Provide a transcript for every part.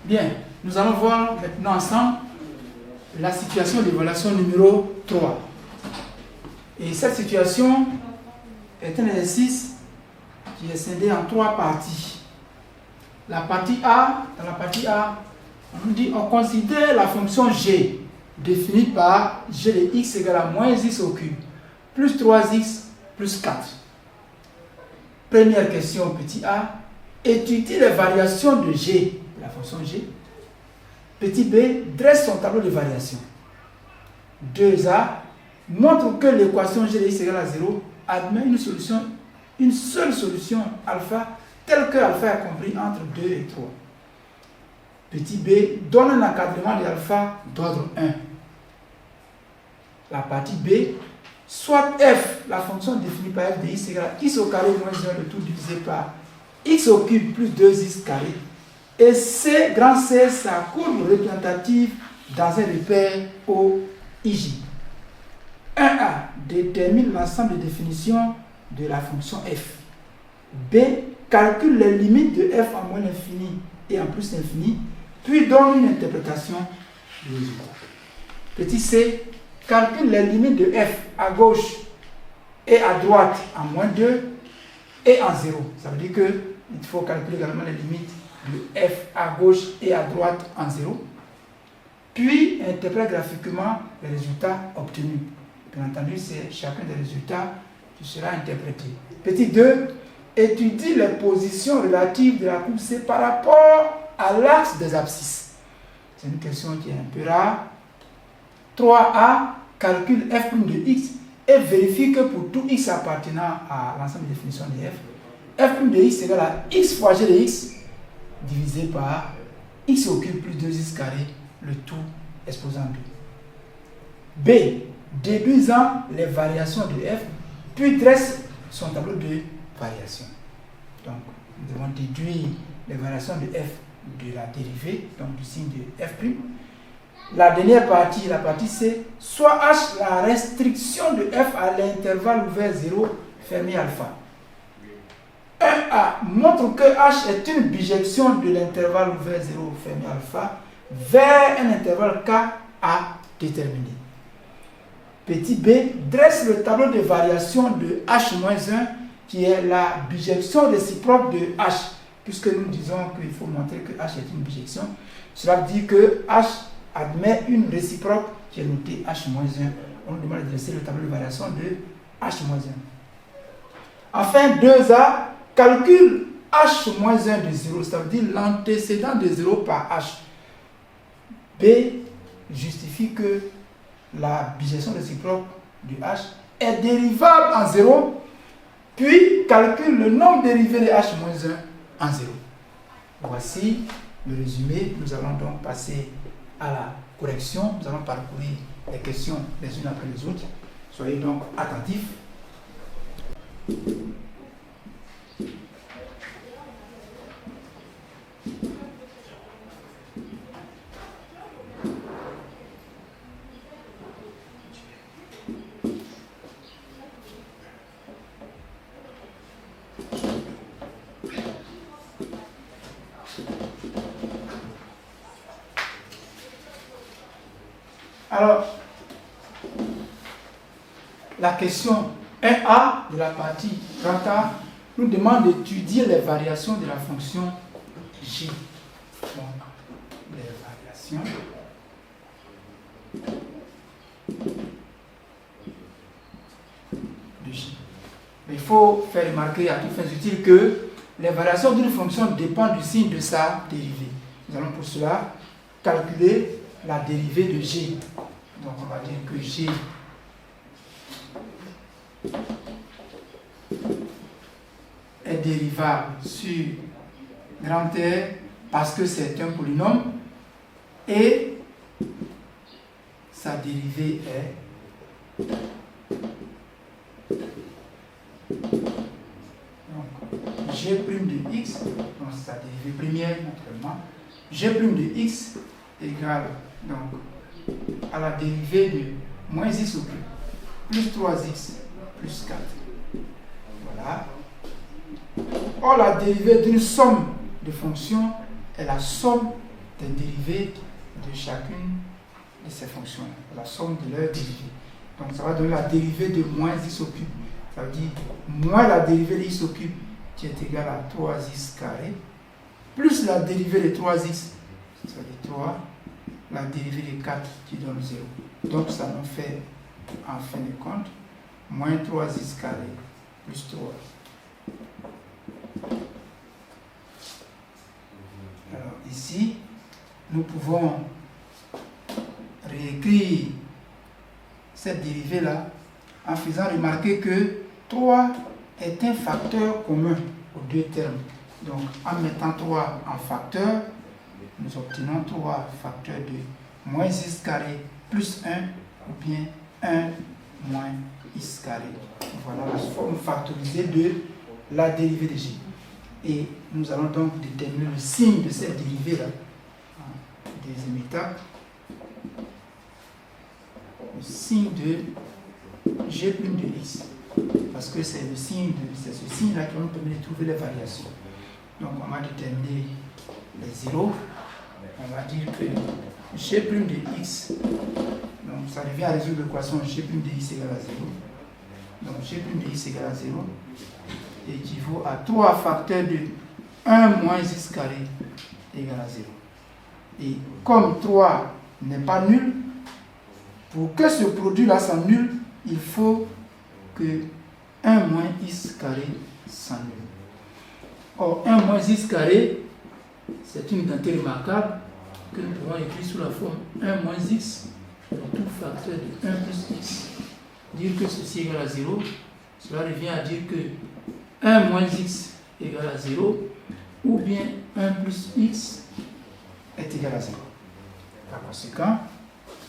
Bien, nous allons voir maintenant ensemble la situation d'évaluation numéro 3. Et cette situation est un exercice qui est scindé en 3 parties. La partie A, dans la partie A, on nous dit on considère la fonction g définie par g de x égale à moins x au cube plus 3x plus 4. Première question, petit a, étudie les variations de g, la fonction g. Petit b, dresse son tableau de variation. 2a, montre que l'équation g de x égale à 0 admet une seule solution alpha telle que alpha est compris entre 2 et 3. Petit b, donne un encadrement de alpha d'ordre 1. La partie b, soit f, la fonction définie par f de x égale à x au carré moins 1 le tout divisé par x au cube plus 2x carré. Et c, grand C, sa courbe représentative dans un repère OIJ. 1a, détermine l'ensemble de définitions de la fonction f. B, calcule les limites de f en moins l'infini et en plus l'infini, puis donne une interprétation du résultat. Petit c, calcule les limites de f à gauche et à droite en moins 2 et en 0. Ça veut dire qu'il faut calculer également les limites de f à gauche et à droite en 0. Puis interprète graphiquement les résultats obtenus. Bien entendu, c'est chacun des résultats qui sera interprété. Petit 2, étudie les positions relatives de la courbe C par rapport à l'axe des abscisses. C'est une question qui est un peu rare. 3a, calcule f' de x et vérifie que pour tout x appartenant à l'ensemble des définitions de f' de x égale à x fois g de x divisé par x au cube plus 2x carré, le tout exposant 2. B, déduisant les variations de f, puis dresse son tableau de variation. Donc, nous devons déduire les variations de f de la dérivée, donc du signe de f'. La dernière partie, la partie C, soit h la restriction de f à l'intervalle ouvert 0 fermé alpha. 1a montre que h est une bijection de l'intervalle ouvert 0 fermé alpha vers un intervalle k à déterminer. Petit b, dresse le tableau de variation de h-1 qui est la bijection réciproque de h, puisque nous disons qu'il faut montrer que h est une bijection. Cela veut dire que h admet une réciproque qui est notée h-1. On nous demande de dresser le tableau de variation de h-1. Enfin, 2a, calcule h-1 de 0, ça veut dire l'antécédent de 0 par h. B, justifie que la bijection réciproque du h est dérivable en 0, puis calcule le nombre dérivé de h-1 en 0. Voici le résumé. Nous allons donc passer à la correction. Nous allons parcourir les questions les unes après les autres. Soyez donc attentifs. Alors, la question 1a de la partie 30A nous demande d'étudier les variations de la fonction g. Donc, les variations de g. Mais il faut faire remarquer à toutes fins utiles que les variations d'une fonction dépendent du signe de sa dérivée. Nous allons pour cela calculer la dérivée de g. Donc on va dire que g est dérivable sur grand R parce que c'est un polynôme et sa dérivée est donc g' de x, donc sa dérivée première naturellement, g' de x égale donc à la dérivée de moins x au cube plus 3x plus 4. Voilà. Or, la dérivée d'une somme de fonctions est la somme des dérivés de chacune de ces fonctions, la somme de leurs dérivés. Donc ça va donner la dérivée de moins x au cube. Ça veut dire moins la dérivée de x au cube qui est égale à 3x carré, plus la dérivée de 3x, ça veut dire 3, la dérivée de 4 qui donne 0. Donc ça nous fait, en fin de compte, moins 3x carré plus 3. Alors ici, nous pouvons réécrire cette dérivée-là en faisant remarquer que 3 est un facteur commun aux deux termes. Donc en mettant 3 en facteur, nous obtenons 3 facteurs de moins x carré plus 1 ou bien 1 moins x carré. Voilà la forme factorisée de la dérivée de g. Et nous allons donc déterminer le signe de cette dérivée-là. Deuxième étape. Le signe de g' de x. Parce que c'est ce signe-là qui va nous permettre de trouver les variations. Donc on va déterminer les zéros. On va dire que g' de x, donc ça revient à résoudre l'équation g' de x égale à 0. Donc g' de x égale à 0 équivaut à 3 facteurs de 1 moins x carré égale à 0. Et comme 3 n'est pas nul, pour que ce produit-là soit nul, il faut que 1 moins x carré soit nul. Or, 1 moins x carré, c'est une quantité remarquable que nous pouvons écrire sous la forme 1 moins x, donc tout facteur de 1 plus x. Dire que ceci égale à 0, cela revient à dire que 1 moins x égale à 0, ou bien 1 plus x est égal à 0. Par conséquent,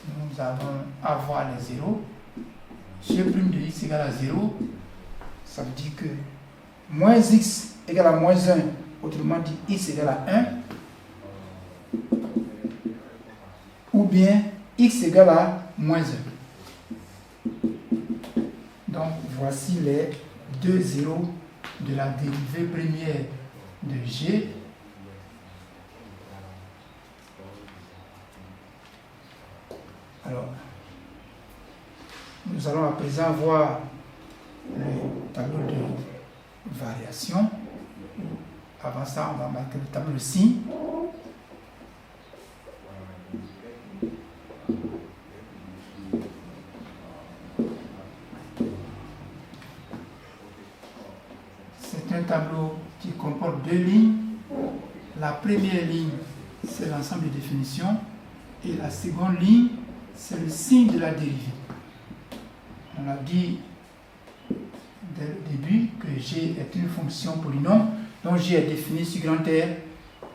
nous allons avoir les zéros. G' de x égale à 0, ça veut dire que moins x égale à moins 1, autrement dit x égale à 1, ou bien x égale à moins 1. Donc voici les deux zéros de la dérivée première de g. Alors, nous allons à présent voir le tableau de variation. Avant ça, on va marquer le tableau de signe. C'est un tableau qui comporte deux lignes. La première ligne, c'est l'ensemble des définitions. Et la seconde ligne, c'est le signe de la dérivée. On a dit dès le début que g est une fonction polynôme, donc g est défini sur grand R,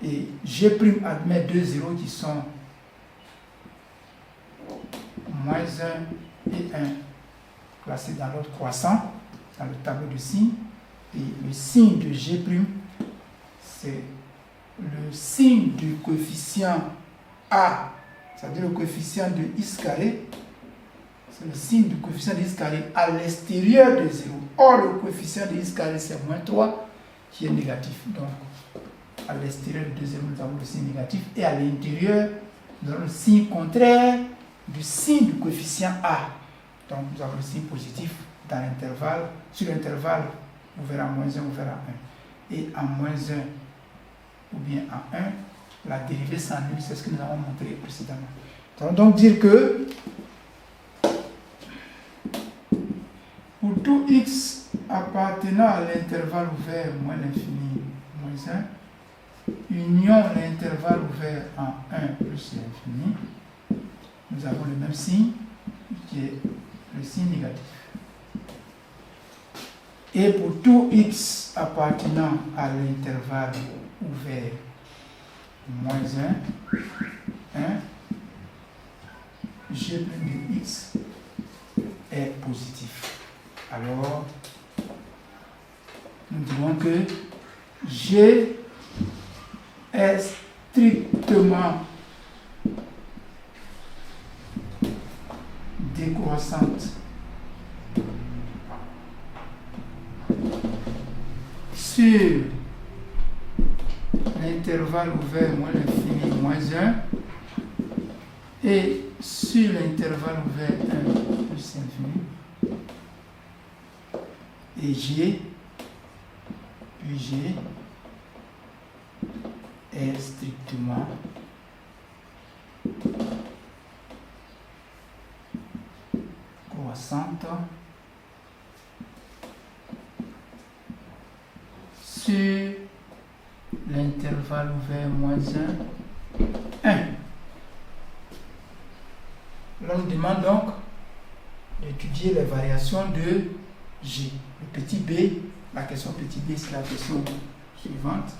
et g' admet deux zéros qui sont moins 1 et 1, placés dans l'ordre croissant, dans le tableau de signes. Et le signe de g', c'est le signe du coefficient a, c'est-à-dire le coefficient de x carré, c'est le signe du coefficient de x carré à l'extérieur de 0. Or, le coefficient de x carré, c'est moins 3 qui est négatif. Donc, à l'extérieur de 0, nous avons le signe négatif. Et à l'intérieur, nous avons le signe contraire du signe du coefficient a. Donc, nous avons le signe positif dans l'intervalle. Sur l'intervalle, ouvert à moins 1, ouvert à 1. Et en moins 1 ou bien en 1, la dérivée s'annule, c'est ce que nous avons montré précédemment. Ça veut donc dire que pour tout x appartenant à l'intervalle ouvert moins l'infini moins 1, union l'intervalle ouvert en 1 plus l'infini, nous avons le même signe qui est le signe négatif. Et pour tout x appartenant à l'intervalle ouvert moins 1, 1, g' de x est positif. Alors, nous dirons que g est strictement décroissante sur l'intervalle ouvert moins l'infini moins 1. Et sur l'intervalle ouvert 1 plus infini. Et G, puis G est strictement croissante sur l'intervalle ouvert moins 1, 1. Là, on nous demande donc d'étudier les variations de G. Le petit b, la question petit b, c'est la question suivante.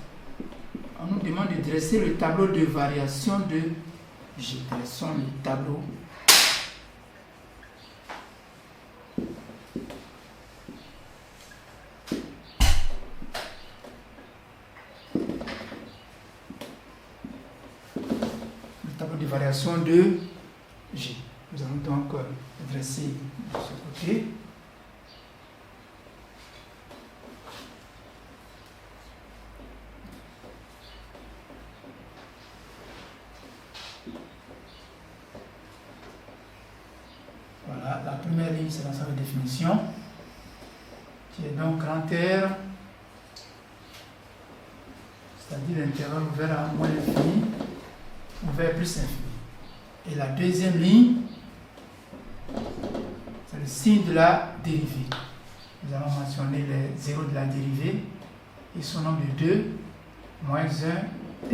On nous demande de dresser le tableau de variation de G. Quels sont les tableaux? Le tableau de variation de G. Nous allons donc dresser de ce côté. Voilà, la première ligne, c'est l'ensemble de définition, qui est donc grand R, c'est-à-dire l'intervalle ouvert à moins l'infini, ouvert plus infini. Et la deuxième ligne, c'est le signe de la dérivée. Nous allons mentionner les zéros de la dérivée. Ils sont nombre de 2, moins 1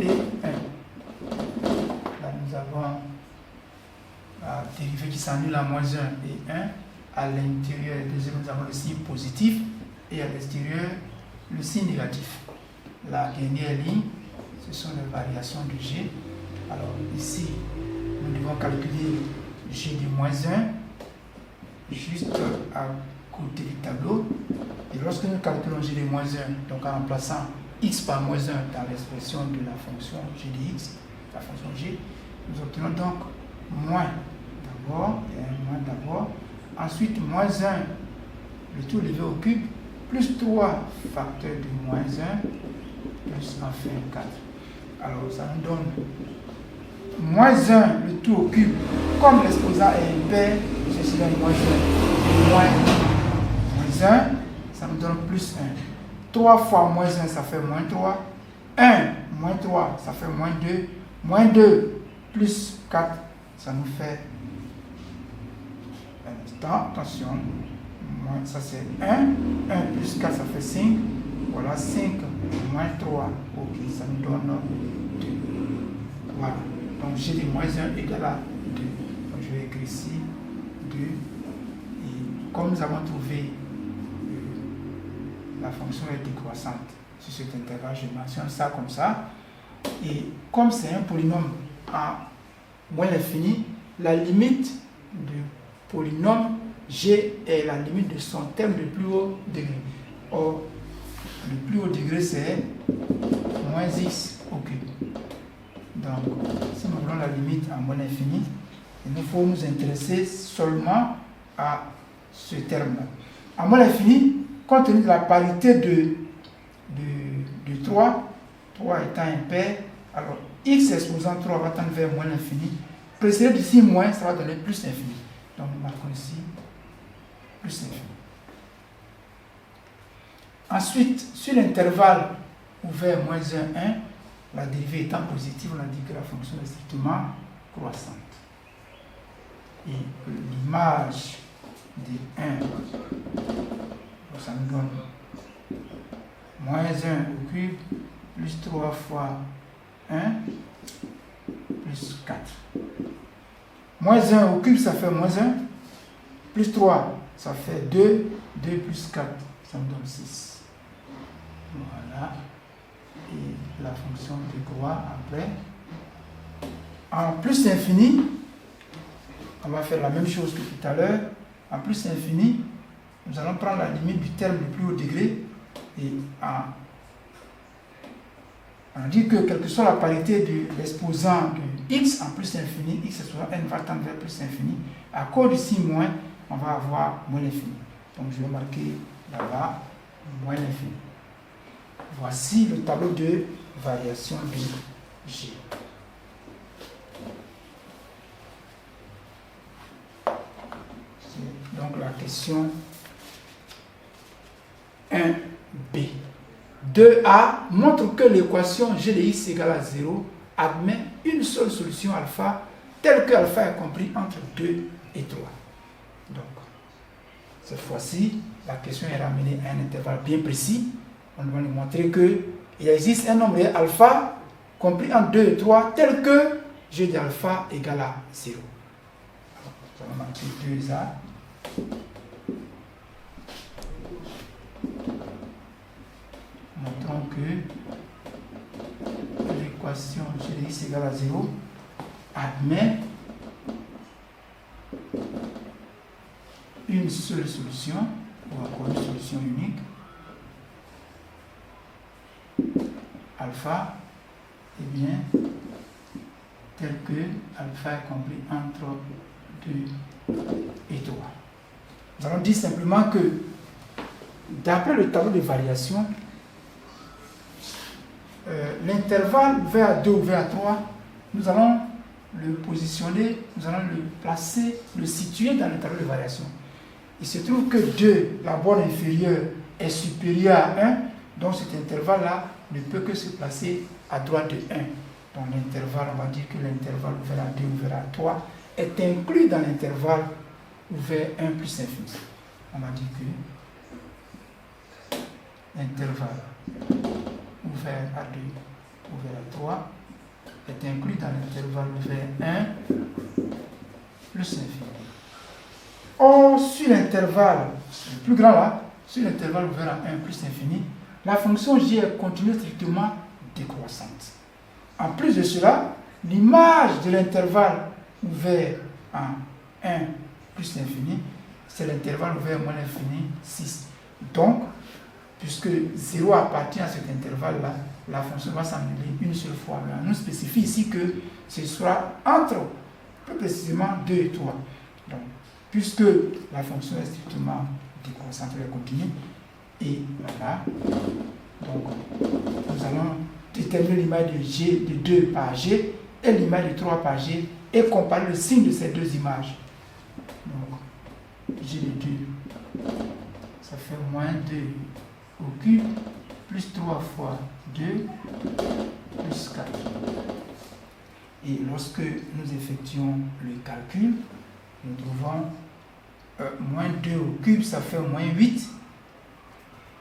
et 1. Là, nous avons la dérivée qui s'annule à moins 1 et 1. À l'intérieur des zéros, nous avons le signe positif et à l'extérieur, le signe négatif. La dernière ligne, ce sont les variations de G. Alors ici, nous devons calculer G de moins 1 juste à côté du tableau. Et lorsque nous calculons G de moins 1, donc en remplaçant x par moins 1 dans l'expression de la fonction G de x, la fonction G, nous obtenons donc moins d'abord, et un moins d'abord, ensuite moins 1, le tout levé au cube, plus 3 facteurs de moins 1, plus enfin 4. Alors ça nous donne moins 1, le tout au cube, comme l'exposant est impair, ceci donne moins 1, moins 1, ça nous donne plus 1. 3 fois moins 1, ça fait moins 3. 1, moins 3, ça fait moins 2. Moins 2, plus 4, ça nous fait, un instant, attention, ça c'est 1. 1 plus 4, ça fait 5. Voilà, 5 moins 3, ok, ça nous donne 2. Voilà. Donc G de moins 1 égale à 2. Donc je vais écrire ici 2. Et comme nous avons trouvé la fonction est décroissante sur cet intervalle, je mentionne ça comme ça. Et comme c'est un polynôme à moins l'infini, la limite du polynôme G est la limite de son terme de plus haut degré. Or, le plus haut degré c'est moins x au cube. Donc, si nous voulons la limite à moins l'infini, il nous faut nous intéresser seulement à ce terme-là. À moins l'infini, compte tenu de la parité de 3, 3 étant impair, alors x exposant 3 va tendre vers moins l'infini, précédé d'ici moins, ça va donner plus l'infini. Donc nous marquons ici plus l'infini. Ensuite, sur l'intervalle ouvert moins 1, 1, la dérivée étant positive, on a dit que la fonction est strictement croissante. Et l'image de 1, ça nous donne moins 1 au cube, plus 3 fois 1, plus 4. Moins 1 au cube, ça fait moins 1, plus 3, ça fait 2, 2 plus 4, ça me donne 6. Voilà. Et la fonction décroît après. En plus infini, on va faire la même chose que tout à l'heure. En plus infini, nous allons prendre la limite du terme le plus haut degré et on dit que quelle que soit la parité de l'exposant de x en plus infini, x exposant n va tendre vers plus infini. À cause d'ici moins, on va avoir moins l'infini. Donc je vais marquer là-bas moins l'infini. Voici le tableau de variation de G. question 1b. 2a montre que l'équation g de x égale à 0 admet une seule solution alpha telle que alpha est compris entre 2 et 3. Donc, cette fois-ci, la question est ramenée à un intervalle bien précis. On va nous montrer qu'il existe un nombre alpha compris entre 2 et 3 tel que g de alpha égale à 0. Alors, nous allons marquer 2a. Montrons que l'équation g de x égale à 0 admet une seule solution, ou encore une solution unique, alpha, eh bien, tel que alpha est compris entre 2 et 3. Nous allons dire simplement que, d'après le tableau de variation, l'intervalle vers 2 ou vers 3, nous allons le positionner, nous allons le placer, le situer dans le tableau de variation. Il se trouve que 2, la borne inférieure, est supérieure à 1, donc cet intervalle-là ne peut que se placer à droite de 1. Donc l'intervalle, on va dire que l'intervalle ouvert à 2 ouvert à 3 est inclus dans l'intervalle ouvert 1 plus infini. On va dire que l'intervalle ouvert à 2 ouvert à 3 est inclus dans l'intervalle ouvert 1 plus infini. Or, sur l'intervalle le plus grand là, sur l'intervalle ouvert à 1 plus infini, la fonction j est continue strictement décroissante. En plus de cela, l'image de l'intervalle ouvert à 1 plus l'infini, c'est l'intervalle ouvert moins l'infini 6. Donc, puisque 0 appartient à cet intervalle-là, la fonction va s'annuler une seule fois. Mais on nous spécifie ici que ce sera entre, plus précisément, 2 et 3. Donc, puisque la fonction est strictement décroissante, elle est continue, et voilà, donc nous allons déterminer l'image de G de 2 par G et l'image de 3 par G et comparer le signe de ces deux images. Donc, G de 2, ça fait moins 2 au cube, plus 3 fois 2, plus 4. Et lorsque nous effectuons le calcul, nous trouvons moins 2 au cube, ça fait moins 8.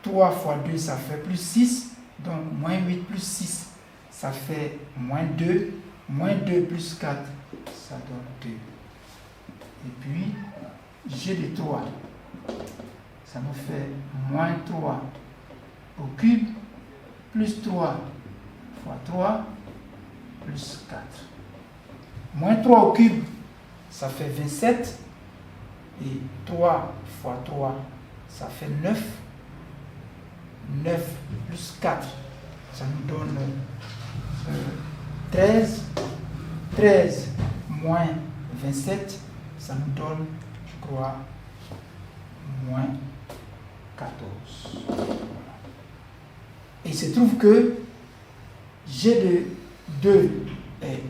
3 fois 2, ça fait plus 6. Donc, moins 8 plus 6, ça fait moins 2. Moins 2 plus 4, ça donne 2. Et puis, G de 3, ça nous fait moins 3 au cube, plus 3 fois 3, plus 4. Moins 3 au cube, ça fait 27. Et 3 fois 3, ça fait 9. 9 plus 4, ça nous donne 13. 13 moins 27, ça nous donne, je crois, moins 14. Voilà. Et il se trouve que G de 2 est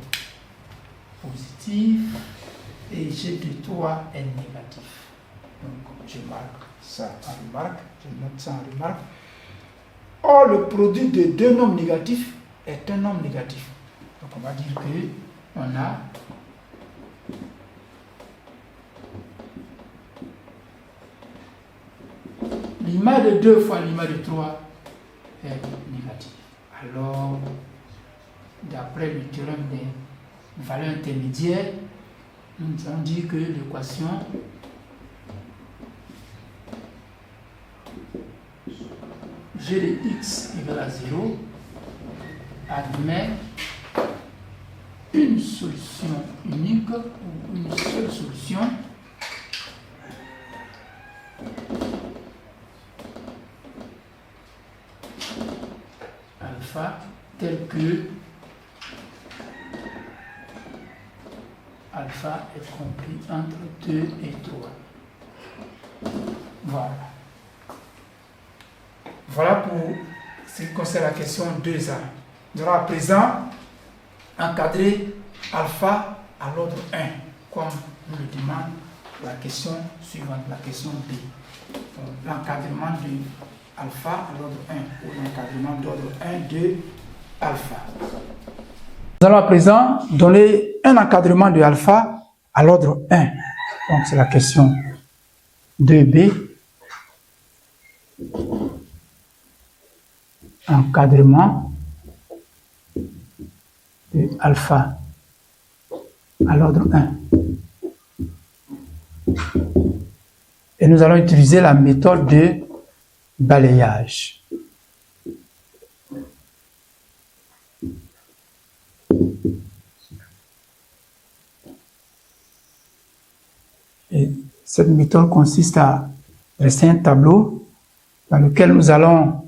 positif et G de 3 est négatif. Donc je marque ça en remarque, je note ça en remarque. Or, le produit de deux nombres négatifs est un nombre négatif. Donc on va dire que on a l'image de 2 fois l'image de 3 est négative. Alors, d'après le théorème des valeurs intermédiaires, nous allons dire que l'équation g de x égale à 0 admet une solution unique ou une seule solution alpha telle que alpha est compris entre 2 et 3. Voilà. Voilà pour ce qui concerne la question 2A. Nous allons à présent encadrer alpha à l'ordre 1, comme nous le demande la question suivante, la question B. L'encadrement de alpha à l'ordre 1 ou l'encadrement d'ordre 1 de alpha. Nous allons à présent donner un encadrement de alpha à l'ordre 1. Donc c'est la question 2B. Encadrement de alpha à l'ordre 1. Et nous allons utiliser la méthode de balayage. Et cette méthode consiste à dresser un tableau dans lequel nous allons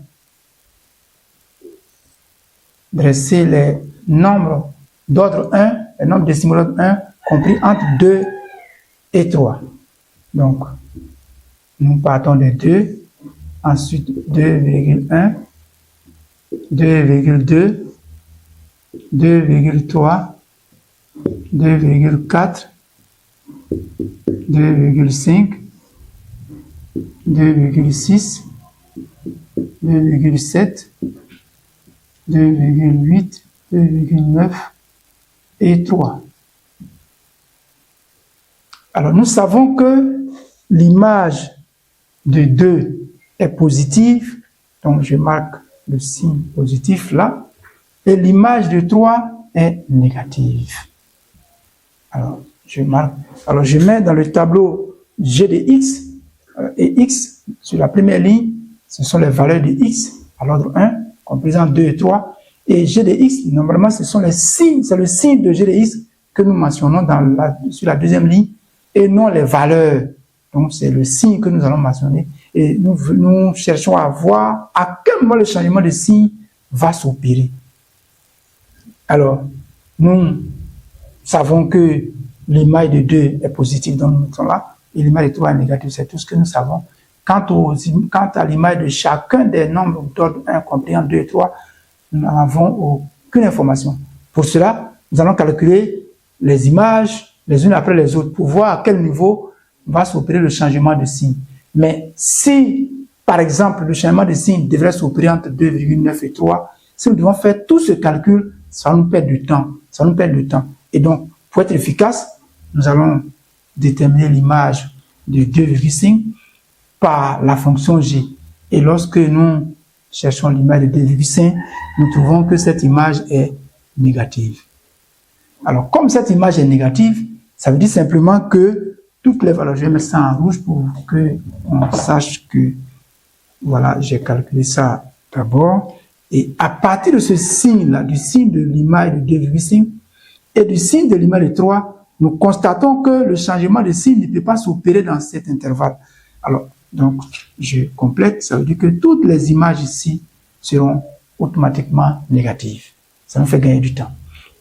dresser les nombres d'ordre 1, les nombres décimaux d'ordre 1 compris entre 2 et 3. Donc, nous partons de 2, ensuite 2,1, 2,2, 2,3, 2,4, 2,5, 2,6, 2,7, 2,8, 2,9 et 3. Alors, nous savons que l'image de 2 est positive, donc je marque le signe positif là, et l'image de 3 est négative. Alors, je mets dans le tableau G de X et X sur la première ligne, ce sont les valeurs de X à l'ordre 1, comprises en 2 et 3, et G de X, normalement, ce sont les signes, c'est le signe de G de X que nous mentionnons sur la deuxième ligne, et non les valeurs. Donc, c'est le signe que nous allons mentionner. Et nous cherchons à voir à quel moment le changement de signe va s'opérer. Alors, nous savons que l'image de 2 est positive dans notre là, et l'image de 3 est négative. C'est tout ce que nous savons. Quant à l'image de chacun des nombres d'ordre 1 compris en 2 et 3, nous n'avons aucune information. Pour cela, nous allons calculer les images les unes après les autres pour voir à quel niveau va s'opérer le changement de signe. Mais si, par exemple, le changement de signe devrait s'opérer entre 2,9 et 3, si nous devons faire tout ce calcul, ça va nous perdre du temps. Ça va nous perdre du temps. Et donc, pour être efficace, nous allons déterminer l'image de 2,5 par la fonction G. Et lorsque nous cherchons l'image de 2,5, nous trouvons que cette image est négative. Alors, comme cette image est négative, ça veut dire simplement que toutes les valeurs, je vais mettre ça en rouge pour qu'on sache que, voilà, j'ai calculé ça d'abord. Et à partir de ce signe-là, du signe de l'image de 2,5 et du signe de l'image de 3, nous constatons que le changement de signe ne peut pas s'opérer dans cet intervalle. Alors, donc, je complète, ça veut dire que toutes les images ici seront automatiquement négatives. Ça nous fait gagner du temps.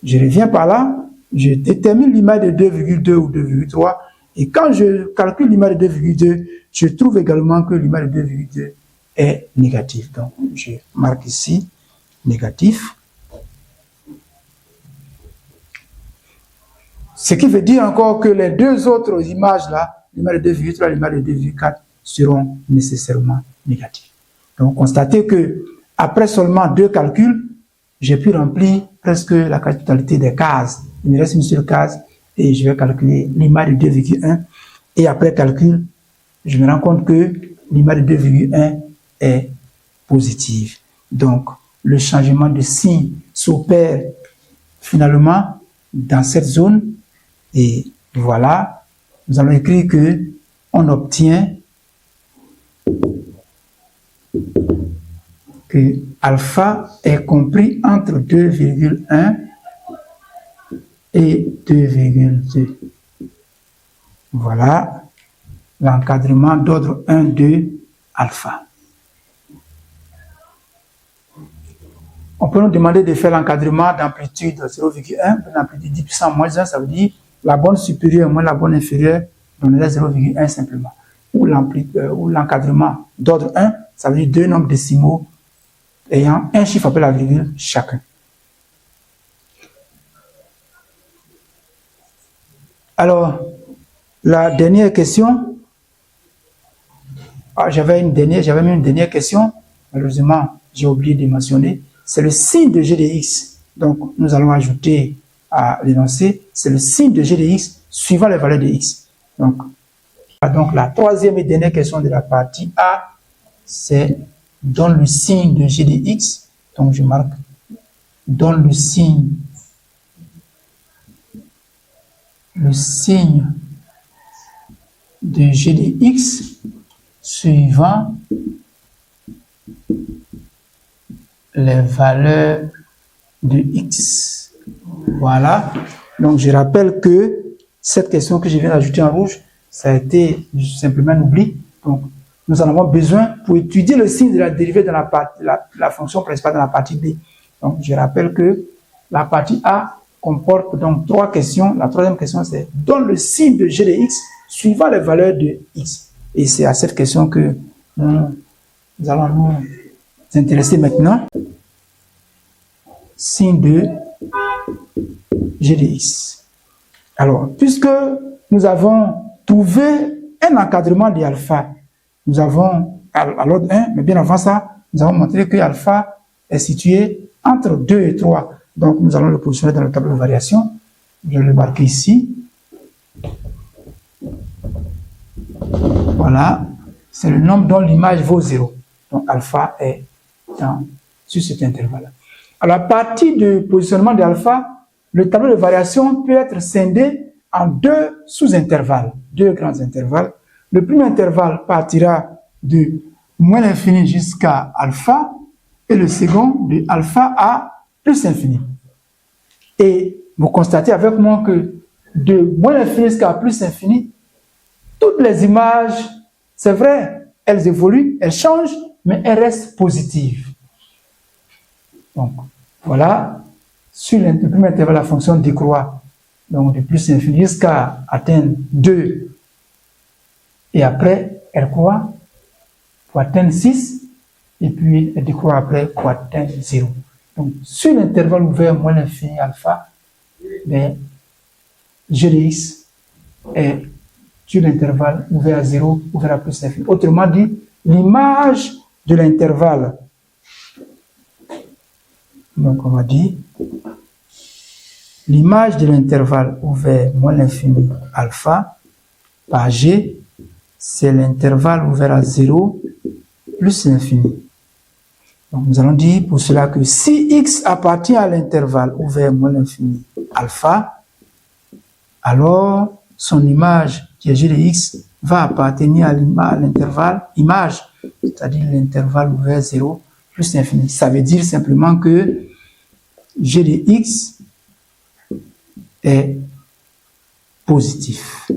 Je reviens par là, je détermine l'image de 2,2 ou 2,3 et quand je calcule l'image de 2,2, je trouve également que l'image de 2,2 est négative. Donc, je marque ici négatif. Ce qui veut dire encore que les deux autres images là, l'image de 2,3 et l'image de 2,4 seront nécessairement négatives. Donc, constatez que après seulement 2 calculs, j'ai pu remplir presque la quasi-totalité des cases. Il me reste une seule case et je vais calculer l'image de 2,1 et après calcul, je me rends compte que l'image de 2,1 est positive. Donc, le changement de signe s'opère finalement dans cette zone et voilà, nous allons écrire que on obtient que alpha est compris entre 2,1 et 2,2. Voilà l'encadrement d'ordre 1 de alpha. On peut nous demander de faire l'encadrement d'amplitude 0,1, l'amplitude 10 puissance moins 1, ça veut dire la borne supérieure moins la borne inférieure, donnerait 0,1 simplement. Ou l'encadrement d'ordre 1, ça veut dire 2 nombres décimaux ayant un chiffre après la virgule chacun. Alors, La dernière question, j'avais mis une dernière question, malheureusement, j'ai oublié de mentionner, c'est le signe de g de x. Donc, nous allons ajouter à l'énoncé, c'est le signe de g de x suivant les valeurs de x. Donc, la troisième et dernière question de la partie A, c'est donne le signe de g de x. Donc, je marque donne le signe de g de x suivant les valeurs de x. Voilà. Donc, je rappelle que cette question que je viens d'ajouter en rouge, ça a été simplement un oubli. Donc, nous en avons besoin pour étudier le signe de la dérivée dans la fonction principale dans la partie B. Donc, je rappelle que la partie A comporte donc 3 questions. La troisième question, c'est donne le signe de g de x suivant les valeurs de x. Et c'est à cette question que nous allons nous intéresser maintenant. Signe de g de x. Alors, puisque nous avons trouvé un encadrement de alpha, nous avons, à l'ordre 1, mais bien avant ça, nous avons montré que alpha est situé entre 2 et 3. Donc, nous allons le positionner dans le tableau de variation. Je vais le marquer ici. Voilà. C'est le nombre dont l'image vaut 0. Donc, alpha est sur cet intervalle. À la partie du positionnement de alpha, le tableau de variation peut être scindé en 2 sous-intervalles, 2 grands intervalles. Le premier intervalle partira de moins l'infini jusqu'à alpha et le second de alpha à plus infini. Et vous constatez avec moi que de moins l'infini jusqu'à plus infini, toutes les images, c'est vrai, elles évoluent, elles changent, mais elles restent positives. Donc, voilà, sur le premier intervalle, la fonction décroît, donc de plus infini jusqu'à atteindre 2. Et après, elle croît pour atteindre 6, et puis elle décroît après pour atteindre 0. Donc, sur l'intervalle ouvert moins l'infini alpha, g de x est sur l'intervalle ouvert à 0, ouvert à plus infini. Autrement dit, l'image de l'intervalle, donc on va dire, l'image de l'intervalle ouvert moins l'infini alpha par g, c'est l'intervalle ouvert à 0 plus l'infini. Donc nous allons dire pour cela que si x appartient à l'intervalle ouvert moins l'infini alpha, alors son image qui est g de x va appartenir à l'intervalle image, c'est-à-dire l'intervalle ouvert 0 plus l'infini. Ça veut dire simplement que g de x est positif.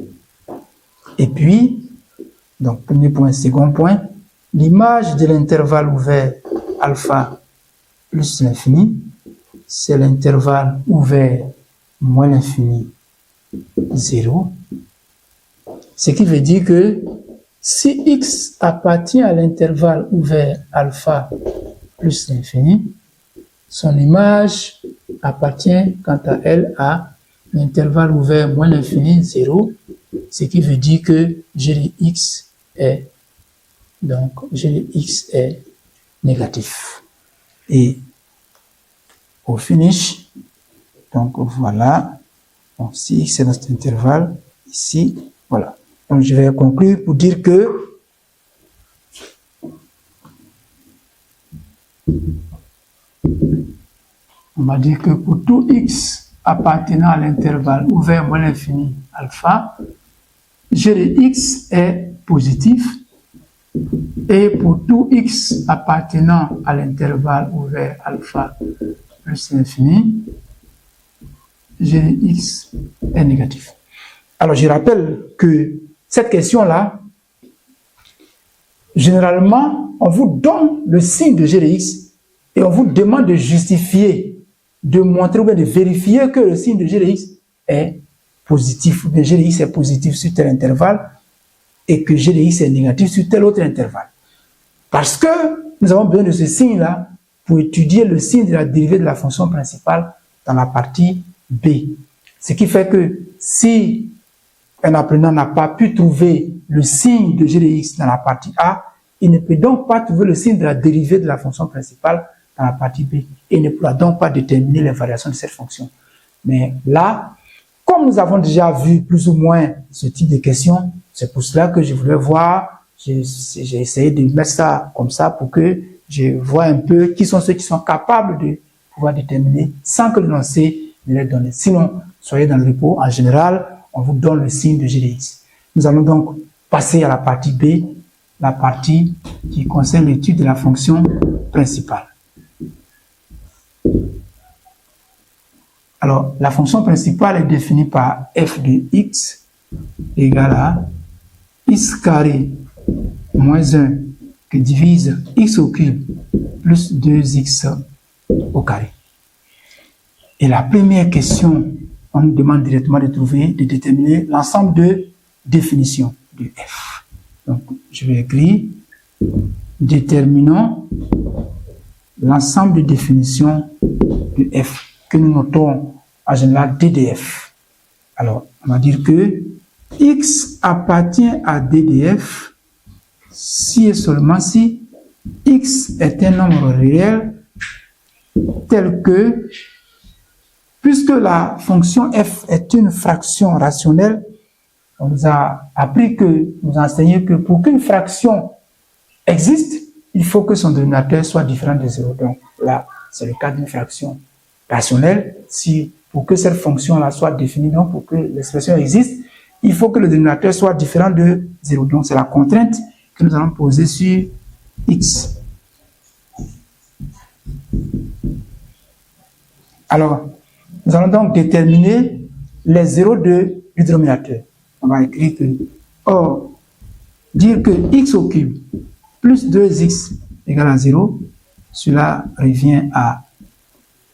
Et puis, donc premier point, second point, l'image de l'intervalle ouvert alpha plus l'infini, c'est l'intervalle ouvert moins l'infini 0. Ce qui veut dire que si x appartient à l'intervalle ouvert alpha plus l'infini, son image appartient quant à elle à l'intervalle ouvert moins l'infini 0, ce qui veut dire que g de x est négatif. Et au finish, donc voilà, donc si x est dans cet intervalle, ici, voilà. Donc je vais conclure pour dire que on va dire que pour tout x appartenant à l'intervalle ouvert moins l'infini alpha, g de x est positif, et pour tout x appartenant à l'intervalle ouvert alpha plus l'infini, g de x est négatif. Alors je rappelle que cette question-là, généralement, on vous donne le signe de g de x et on vous demande de justifier, de montrer ou bien de vérifier que le signe de g de x est positif, ou bien g de x est positif sur tel intervalle et que g de x est négatif sur tel autre intervalle. Parce que nous avons besoin de ce signe-là pour étudier le signe de la dérivée de la fonction principale dans la partie B. Ce qui fait que si un apprenant n'a pas pu trouver le signe de g de x dans la partie A, il ne peut donc pas trouver le signe de la dérivée de la fonction principale dans la partie B et ne pourra donc pas déterminer les variations de cette fonction. Mais là, comme nous avons déjà vu plus ou moins ce type de questions, c'est pour cela que je voulais voir, j'ai essayé de mettre ça comme ça pour que je vois un peu qui sont ceux qui sont capables de pouvoir déterminer sans que l'énoncé ne les donne. Sinon, soyez dans le repos, en général, on vous donne le signe de g de x. Nous allons donc passer à la partie B, la partie qui concerne l'étude de la fonction principale. Alors, la fonction principale est définie par f de x égale à x carré moins 1 qui divise x au cube plus 2x au carré. Et la première question, on nous demande directement de déterminer l'ensemble de définitions de f. Donc, je vais écrire déterminons l'ensemble de définitions de f que nous notons en général DDF. Alors, on va dire que x appartient à DDF si et seulement si x est un nombre réel tel que, puisque la fonction f est une fraction rationnelle, on nous a appris nous a enseigné que pour qu'une fraction existe, il faut que son dénominateur soit différent de 0. Donc là, c'est le cas d'une fraction rationnelle. Si pour que cette fonction-là soit définie, donc pour que l'expression existe, il faut que le dénominateur soit différent de 0. Donc c'est la contrainte que nous allons poser sur x. Alors, nous allons donc déterminer les zéros du dénominateur. On va écrire que, or, dire que x au cube plus 2x égale à 0, cela revient à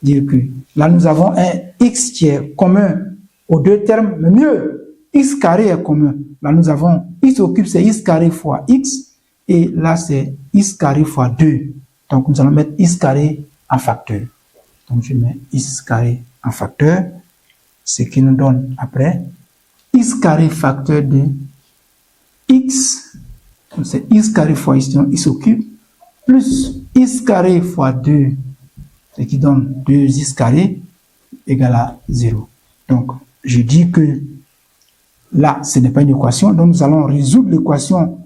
dire que là nous avons un x qui est commun aux deux termes, mais mieux, x carré est commun. Là nous avons x au cube, c'est x carré fois x, et là c'est x carré fois 2. Donc nous allons mettre x carré en facteur. Donc je mets x carré en facteur, ce qui nous donne après x carré facteur de x, c'est x carré fois x au cube, plus x carré fois 2, ce qui donne 2x carré égale à 0. Donc, je dis que là, ce n'est pas une équation, donc nous allons résoudre l'équation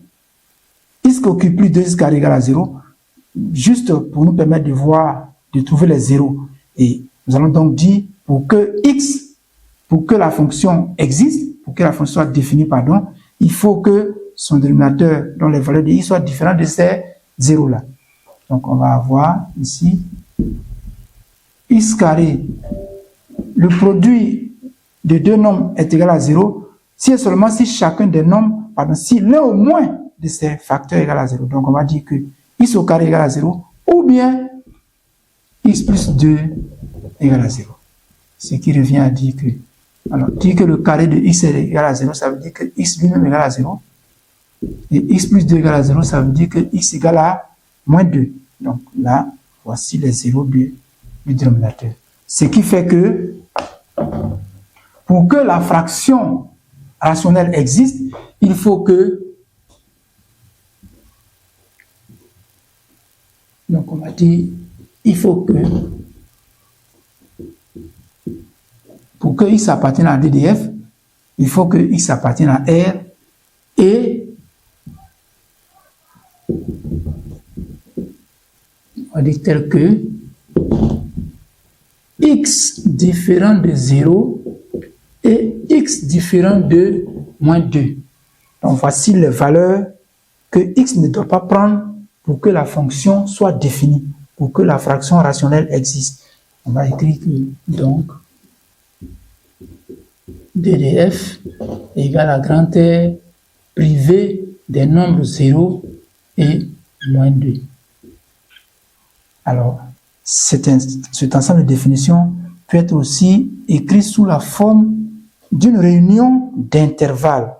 x au cube plus 2x carré égale à 0, juste pour nous permettre de voir, de trouver les zéros. Et nous allons donc dire, pour que la fonction existe, pour que la fonction soit définie, pardon, il faut que son dénominateur, dont les valeurs de x soient différentes de ces zéros-là. Donc, on va avoir ici x carré, le produit de deux nombres est égal à 0, si et seulement si chacun des nombres, pardon, si l'un au moins de ces facteurs est égal à 0. Donc, on va dire que x au carré est égal à 0, ou bien x plus 2 égale à 0. Ce qui revient à dire que, alors, dire que le carré de x est égal à 0, ça veut dire que x lui-même est égal à 0. Et x plus 2 égale à 0, ça veut dire que x égale à moins 2. Donc là, voici les zéros du dénominateur. Ce qui fait que, pour que la fraction rationnelle existe, il faut que, donc on va dire, il faut que, pour que x appartienne à DDF, il faut que x appartienne à R et on va dire tel que x différent de 0 et x différent de moins 2. Donc voici les valeurs que x ne doit pas prendre pour que la fonction soit définie, pour que la fraction rationnelle existe. On va écrire que donc DDF égale à grand R privé des nombres 0 et moins 2. Alors, cet ensemble de définitions peut être aussi écrit sous la forme d'une réunion d'intervalles.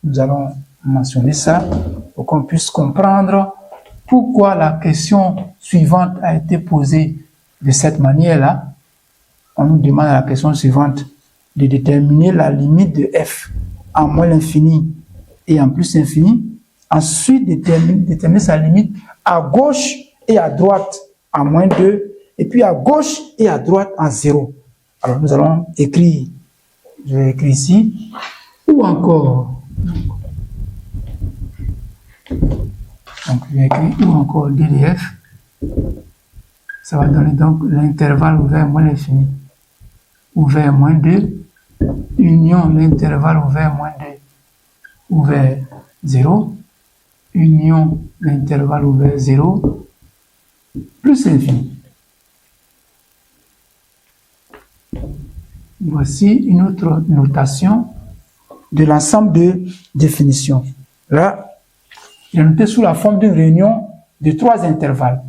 Nous allons mentionner ça pour qu'on puisse comprendre pourquoi la question suivante a été posée de cette manière-là. On nous demande à la question suivante de déterminer la limite de f en moins l'infini et en plus l'infini. Ensuite, déterminer sa limite à gauche et à droite en moins 2, et puis à gauche et à droite en 0. Alors, nous allons écrire, je vais écrire ici, ou encore, donc je vais écrire ou encore DDF, ça va donner donc l'intervalle ouvert moins l'infini, ouvert moins 2, union l'intervalle ouvert moins 2, ouvert 0, union l'intervalle ouvert 0, plus l'infini. Voici une autre notation de l'ensemble de définitions. Là, il est noté sous la forme d'une réunion de 3 intervalles.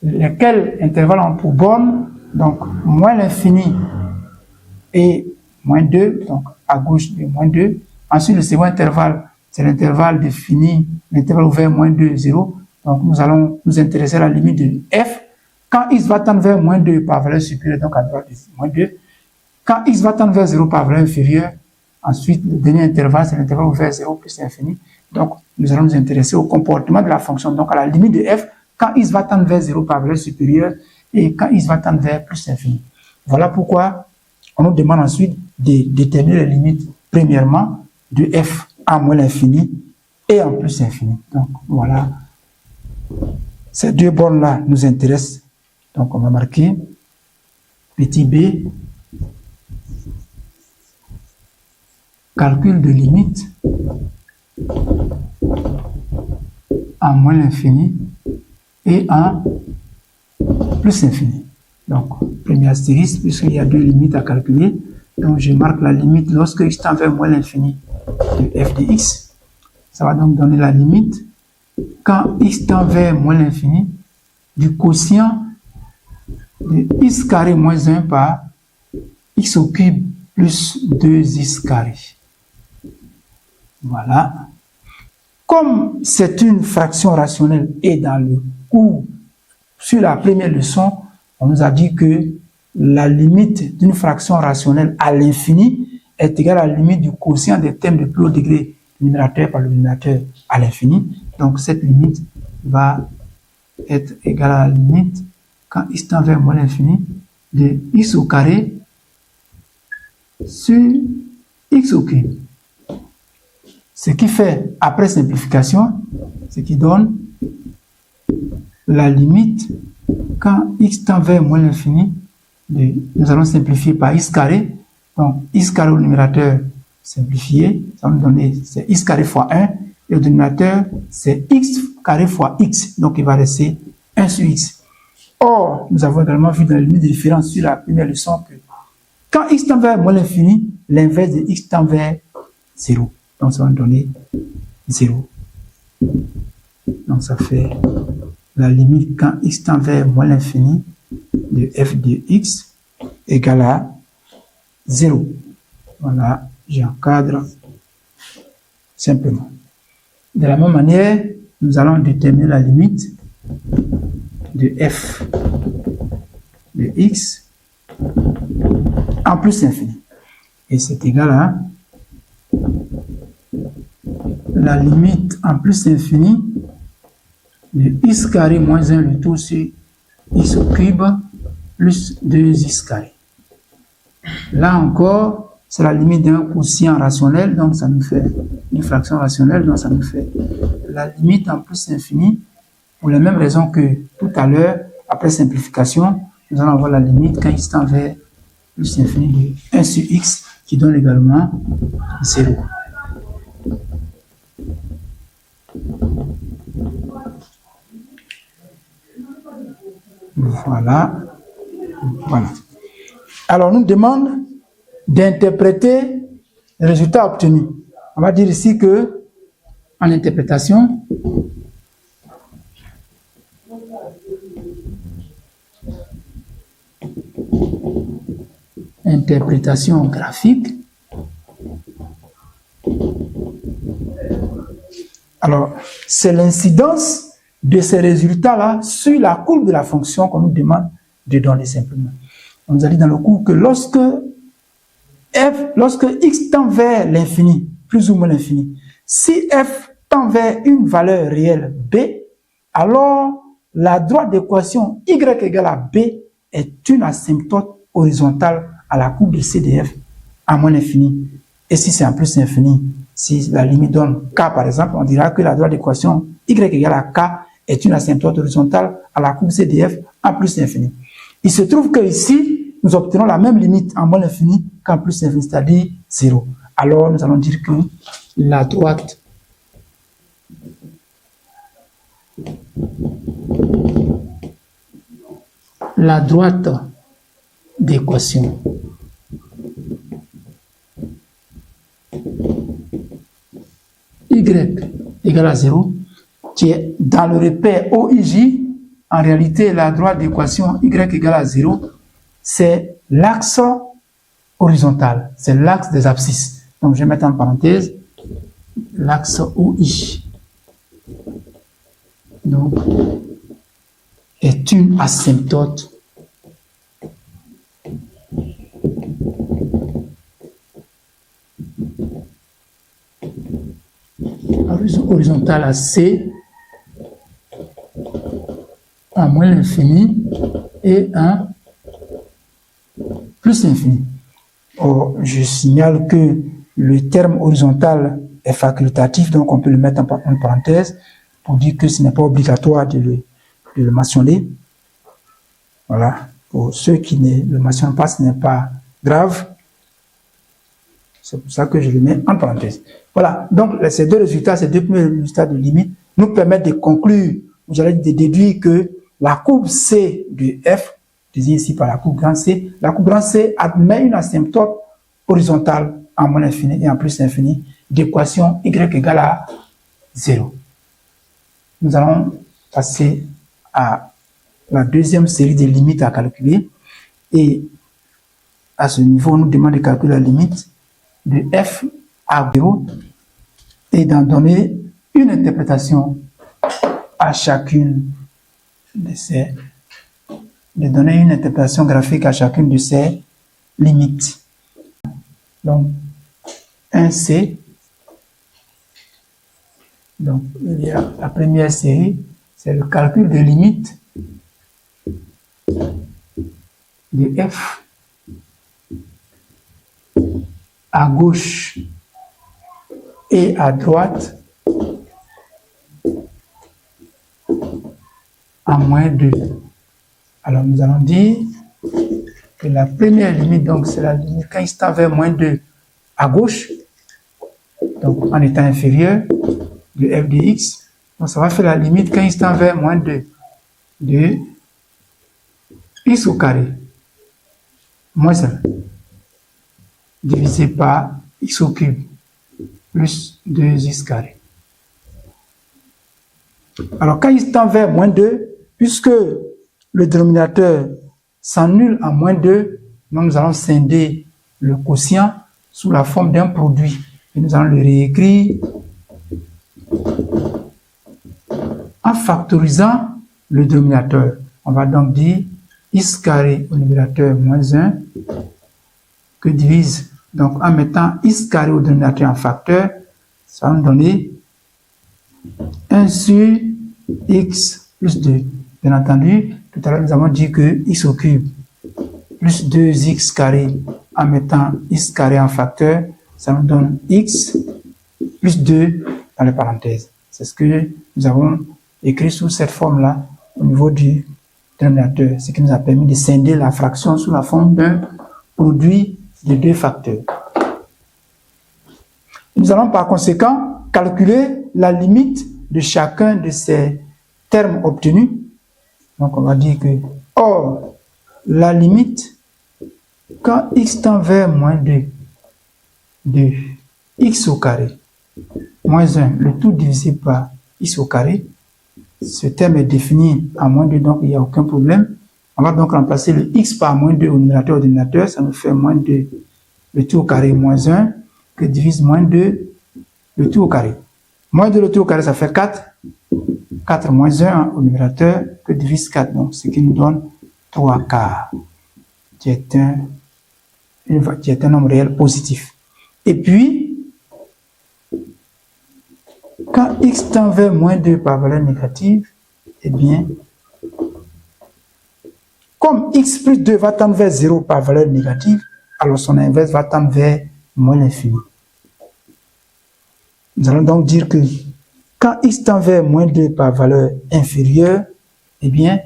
Lesquels intervalles ont pour borne, donc moins l'infini et moins 2, donc à gauche de moins 2. Ensuite, le second intervalle, c'est l'intervalle défini, l'intervalle ouvert moins 2, 0. Donc, nous allons nous intéresser à la limite de f. Quand x va tendre vers moins 2 par valeur supérieure, donc à droite de moins 2. Quand x va tendre vers 0 par valeur inférieure, ensuite, le dernier intervalle, c'est l'intervalle ouvert 0 plus l'infini. Donc, nous allons nous intéresser au comportement de la fonction. Donc, à la limite de f, quand x va tendre vers 0 par valeur supérieure et quand x va tendre vers plus l'infini. Voilà pourquoi on nous demande ensuite de déterminer les limites, premièrement, de f en moins l'infini et en plus l'infini. Donc, voilà. Ces deux bornes-là nous intéressent. Donc, on va marquer petit b, calcul de limite en moins l'infini et en plus l'infini. Donc, premier astérisque, puisqu'il y a 2 limites à calculer. Donc, je marque la limite lorsque x tend vers moins l'infini de f de x. Ça va donc donner la limite quand x tend vers moins l'infini du quotient de x carré moins 1 par x au cube plus 2x carré. Voilà. Comme c'est une fraction rationnelle et dans le cours, sur la première leçon, on nous a dit que la limite d'une fraction rationnelle à l'infini est égale à la limite du quotient des termes de plus haut degré numérateur par le dénominateur à l'infini. Donc cette limite va être égale à la limite quand x tend vers moins l'infini de x au carré sur x au cube. Ce qui fait, après simplification, ce qui donne la limite quand x tend vers moins l'infini, nous allons simplifier par x carré. Donc, x carré au numérateur simplifié, ça va nous donner c'est x carré fois 1, et au dénominateur, c'est x carré fois x. Donc, il va rester 1 sur x. Or, nous avons également vu dans la limite de référence sur la première leçon que quand x tend vers moins l'infini, l'inverse de x tend vers 0. Donc, ça va nous donner 0. Donc, ça fait la limite quand x tend vers moins l'infini de f de x égale à 0. Voilà, j'encadre simplement. De la même manière, nous allons déterminer la limite de f de x en plus l'infini. Et c'est égal à la limite en plus l'infini de x carré moins 1 le tout sur x au cube plus 2x carré. Là encore, c'est la limite d'un quotient rationnel, donc ça nous fait une fraction rationnelle, donc ça nous fait la limite en plus infini, pour les mêmes raisons que tout à l'heure, après simplification, nous allons avoir la limite quand x tend vers plus infini de 1 sur x, qui donne également 0. Voilà. Voilà. Alors, on nous demande d'interpréter le résultat obtenu. On va dire ici que, en interprétation, interprétation graphique. Alors, c'est l'incidence de ces résultats-là sur la courbe de la fonction qu'on nous demande de donner simplement. On nous a dit dans le cours que lorsque x tend vers l'infini plus ou moins l'infini. Si f tend vers une valeur réelle b, alors la droite d'équation y égale à b est une asymptote horizontale à la courbe de C de f à moins l'infini. Et si c'est en plus infini, si la limite donne k par exemple, on dira que la droite d'équation y égale à k est une asymptote horizontale à la courbe C de f en plus infini. Il se trouve que ici, nous obtenons la même limite en moins l'infini qu'en plus infini, c'est-à-dire 0. Alors, nous allons dire que la droite d'équation y égale à 0, qui est dans le repère OIJ, en réalité, la droite d'équation y égale à 0, c'est l'axe horizontal, c'est l'axe des abscisses. Donc, je vais mettre en parenthèse l'axe OIJ. Donc, est une asymptote horizontale à C à moins l'infini et à plus l'infini. Or, je signale que le terme horizontal est facultatif, donc on peut le mettre en parenthèse pour dire que ce n'est pas obligatoire de le mentionner. Voilà. Pour ceux qui ne le mentionnent pas, ce n'est pas grave. C'est pour ça que je le mets en parenthèse. Voilà. Donc, ces deux résultats, ces deux premiers résultats de limite, nous permettent de conclure, j'allais de déduire que la courbe C de f, désignée ici par la courbe grand C admet une asymptote horizontale en moins l'infini et en plus l'infini d'équation y égale à 0. Nous allons passer à la deuxième série de limites à calculer. Et à ce niveau, on nous demande de calculer la limite de f à 0 et d'en donner une interprétation à chacune de ces, de donner une interprétation graphique à chacune de ces limites. Donc, 1C. Donc, il y a la première série, c'est le calcul des limites de f à gauche et à droite à moins 2. Alors, nous allons dire que la première limite, donc, c'est la limite quand il tend vers moins 2 à gauche, donc en étant inférieur de f de x. Donc, ça va faire la limite quand il tend vers moins 2 de x au carré moins 1 divisé par x au cube plus 2x carré. Alors, quand il tend vers moins 2, puisque le dénominateur s'annule à moins 2, donc nous allons scinder le quotient sous la forme d'un produit. Et nous allons le réécrire en factorisant le dénominateur. On va donc dire x carré au numérateur moins 1 que divise, donc en mettant x carré au dénominateur en facteur, ça va nous donner 1 sur x plus 2. Bien entendu, tout à l'heure nous avons dit que x au cube plus 2x carré en mettant x carré en facteur, ça nous donne x plus 2 dans les parenthèses. C'est ce que nous avons écrit sous cette forme-là au niveau du dénominateur, ce qui nous a permis de scinder la fraction sous la forme d'un produit de deux facteurs. Nous allons par conséquent calculer la limite de chacun de ces termes obtenus. Donc on va dire que, or, la limite, quand x tend vers moins 2 de x au carré, moins 1, le tout divisé par x au carré, ce terme est défini à moins 2, donc il n'y a aucun problème. On va donc remplacer le x par moins 2 au numérateur, ça nous fait moins 2, le tout au carré, moins 1, que divise moins 2, le tout au carré. Moins 2, le tout au carré, ça fait 4. 4 moins 1 au numérateur, que divise 4, donc ce qui nous donne 3 quarts, qui est un nombre réel positif. Et puis, quand x tend vers moins 2 par valeur négative, eh bien, comme x plus 2 va tendre vers 0 par valeur négative, alors son inverse va tendre vers moins l'infini. Nous allons donc dire que quand x tend vers moins 2 par valeur inférieure, eh bien,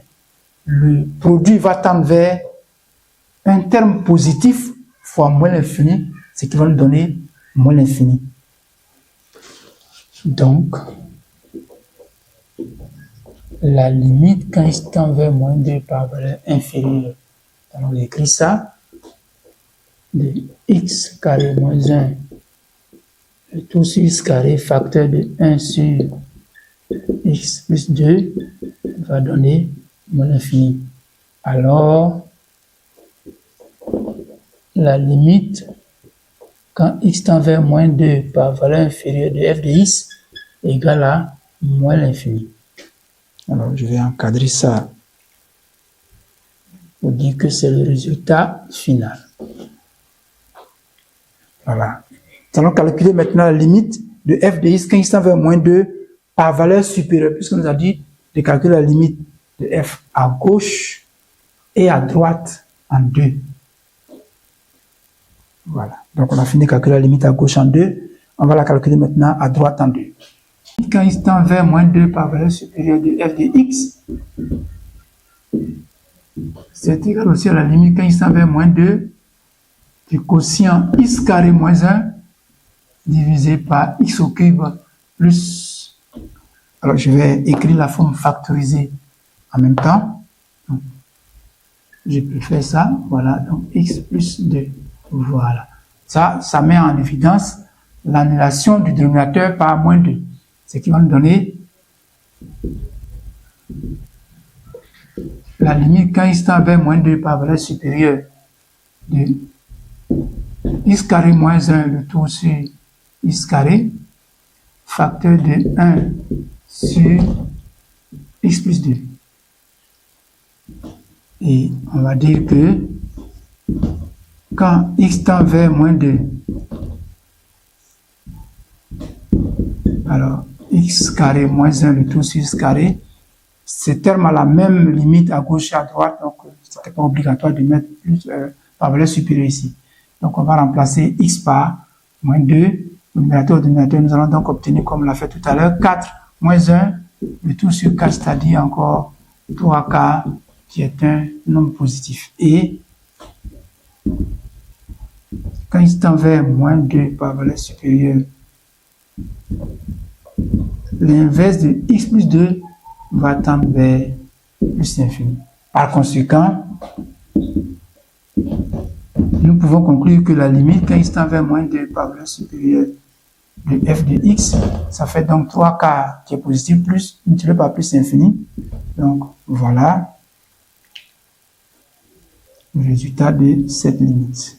le produit va tendre vers un terme positif fois moins l'infini, ce qui va nous donner moins l'infini. Donc, la limite quand x tend vers moins 2 par valeur inférieure, alors on écrit ça, de x carré moins 1, le tout sur x carré facteur de 1 sur x plus 2 va donner moins l'infini. Alors, la limite quand x tend vers moins 2 par valeur inférieure de f de x est égale à moins l'infini. Alors, je vais encadrer ça pour dire que c'est le résultat final. Voilà. Nous allons calculer maintenant la limite de f de x quand x tend vers moins 2 par valeur supérieure, puisqu'on nous a dit de calculer la limite de f à gauche et à droite en 2. Voilà. Donc, on a fini de calculer la limite à gauche en 2. On va la calculer maintenant à droite en 2. Quand x tend vers moins 2 par valeur supérieure de f de x, c'est égal aussi à la limite quand x tend vers moins 2 du quotient x carré moins 1 divisé par x au cube plus... Alors, je vais écrire la forme factorisée en même temps. Donc, je peux faire ça. Voilà, donc x plus 2. Voilà. Ça met en évidence l'annulation du dénominateur par moins 2. Ce qui va nous donner la limite quand x tend vers moins 2 par valeur supérieure de x carré moins 1, le tout sur x carré, facteur de 1 sur x plus 2. Et on va dire que quand x tend vers moins 2, alors x carré moins 1, le tout sur x carré, ce terme a la même limite à gauche et à droite, donc ce n'est pas obligatoire de mettre plus par valeur supérieure ici. Donc on va remplacer x par moins 2, numérateur au dénominateur, nous allons donc obtenir, comme on l'a fait tout à l'heure, 4 moins 1, le tout sur 4, c'est-à-dire encore 3k, qui est un nombre positif. Et quand il tend vers moins 2 par valeur supérieure, l'inverse de x plus 2 va tendre vers plus l'infini. Par conséquent, nous pouvons conclure que la limite quand il tend vers moins 2 par valeur supérieure de f de x, ça fait donc 3k qui est positif plus multiplié par plus infini. Donc voilà le résultat de cette limite.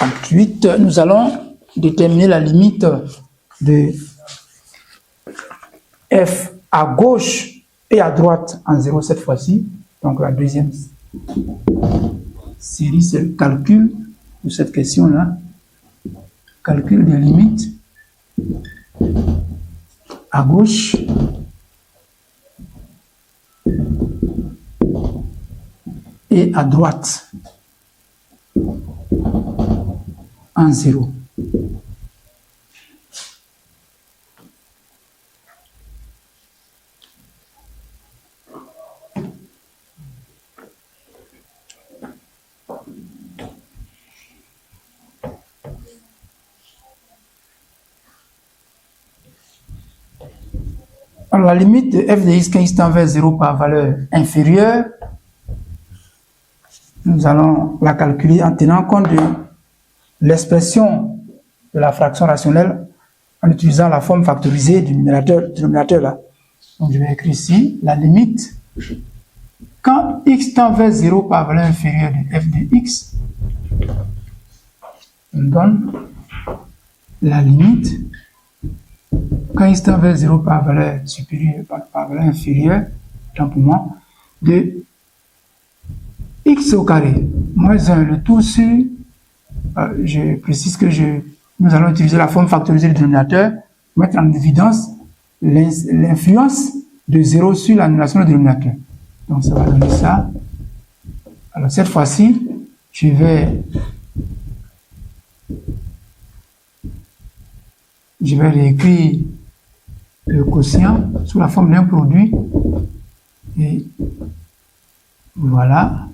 Ensuite, nous allons déterminer la limite de f à gauche et à droite en 0 cette fois-ci. Donc la deuxième série, c'est le calcul de cette question-là. Calcul des limites à gauche et à droite en 0. Alors, la limite de f de x quand x tend vers 0 par valeur inférieure, nous allons la calculer en tenant compte de l'expression de la fraction rationnelle en utilisant la forme factorisée du dénominateur là. Donc, je vais écrire ici la limite quand x tend vers 0 par valeur inférieure de f de x, on donne la limite quand x tend vers 0 par valeur supérieure, par valeur inférieure, tant pour moi, de x au carré moins 1, le tout sur, je précise que je nous allons utiliser la forme factorisée du dénominateur pour mettre en évidence l'influence de 0 sur l'annulation du dénominateur. Donc ça va donner ça. Alors cette fois-ci, je vais réécrire le quotient sous la forme d'un produit. Et voilà.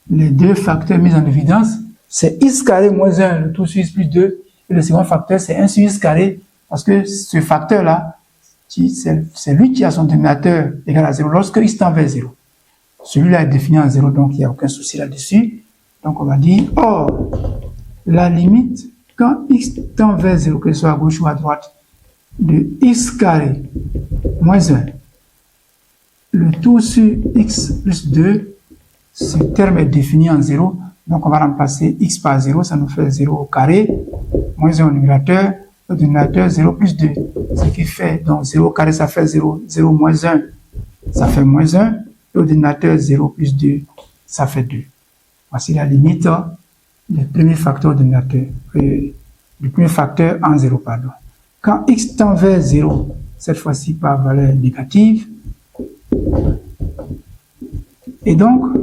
Les deux facteurs mis en évidence, c'est x carré moins 1, le tout sur x plus 2. Et le second facteur, c'est 1 sur x carré, parce que ce facteur-là, c'est lui qui a son dénominateur égal à 0 lorsque x tend vers 0. Celui-là est défini en 0, donc il n'y a aucun souci là-dessus. Donc on va dire, or, la limite, quand x tend vers 0, que ce soit à gauche ou à droite, de x carré moins 1, le tout sur x plus 2, ce terme est défini en 0, donc on va remplacer x par 0, ça nous fait 0 au carré, moins 1 au numérateur, au dénominateur 0 plus 2, ce qui fait, donc 0 au carré ça fait 0, 0 moins 1, ça fait moins 1, et au dénominateur 0 plus 2, ça fait 2. Voici la limite du premier facteur au dénominateur, du premier facteur en 0, pardon. Quand x tend vers 0, cette fois-ci par valeur négative, et donc,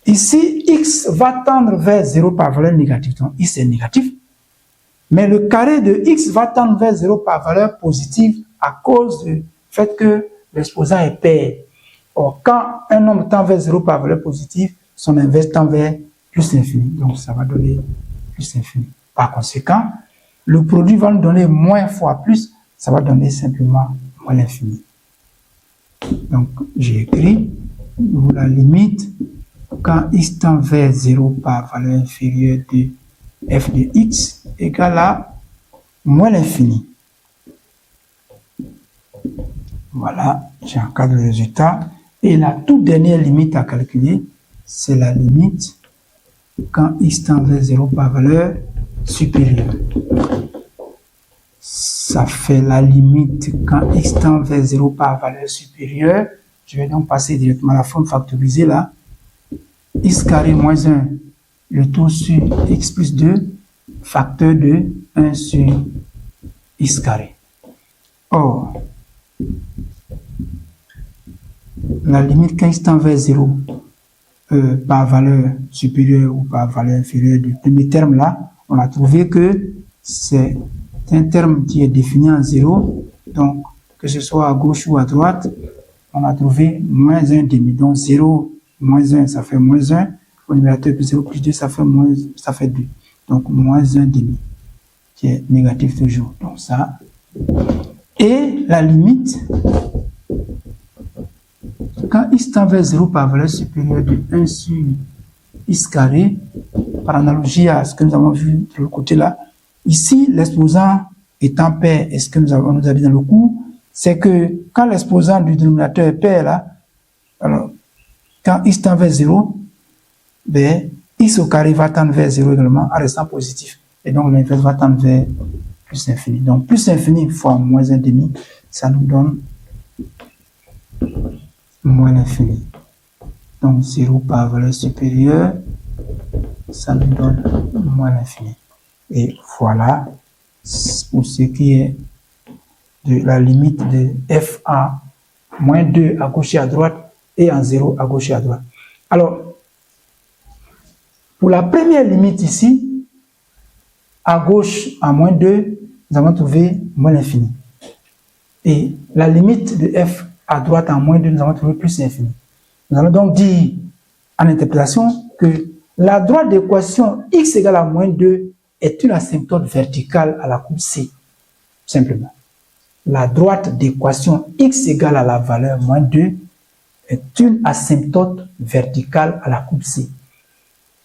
ici, x va tendre vers 0 par valeur négative. Donc, x est négatif. Mais le carré de x va tendre vers 0 par valeur positive à cause du fait que l'exposant est pair. Or, quand un nombre tend vers 0 par valeur positive, son inverse tend vers plus l'infini. Donc, ça va donner plus l'infini. Par conséquent, le produit va nous donner moins fois plus, ça va donner simplement moins l'infini. Donc, j'ai écrit la limite quand x tend vers 0 par valeur inférieure de f de x égale à moins l'infini. Voilà, j'encadre le résultat. Et la toute dernière limite à calculer, c'est la limite quand x tend vers 0 par valeur supérieure. Ça fait la limite quand x tend vers 0 par valeur supérieure. Je vais donc passer directement à la forme factorisée là. X carré moins 1, le tout sur x plus 2, facteur de 1 sur x carré. Or, la limite quand x tend vers 0 par valeur supérieure ou par valeur inférieure du premier terme là, on a trouvé que c'est un terme qui est défini en 0, donc que ce soit à gauche ou à droite, on a trouvé moins 1 demi, donc 0 moins 1 ça fait moins 1, au numérateur plus 0 plus 2 ça fait 2, donc moins 1 demi, qui est négatif toujours, donc ça, et la limite, quand x tend vers 0 par valeur supérieure de 1 sur x carré, par analogie à ce que nous avons vu de l'autre côté là, ici, l'exposant étant pair, et ce que nous a dit dans le cours, c'est que quand l'exposant du dénominateur est pair là, alors, quand x tend vers 0, ben, x au carré va tendre vers 0 également, en restant positif. Et donc, l'inverse va tendre vers plus l'infini. Donc, plus l'infini fois moins 1 demi, ça nous donne moins l'infini. Donc, 0 par valeur supérieure, ça nous donne moins l'infini. Et voilà, pour ce qui est de la limite de f à moins 2 à gauche et à droite et en 0 à gauche et à droite. Alors, pour la première limite ici, à gauche à moins 2, nous avons trouvé moins l'infini. Et la limite de f à droite à moins 2, nous avons trouvé plus l'infini. Nous allons donc dire en interprétation que la droite d'équation x égale à moins 2 est une asymptote verticale à la courbe C, simplement. La droite d'équation x égale à la valeur moins 2 est une asymptote verticale à la courbe C.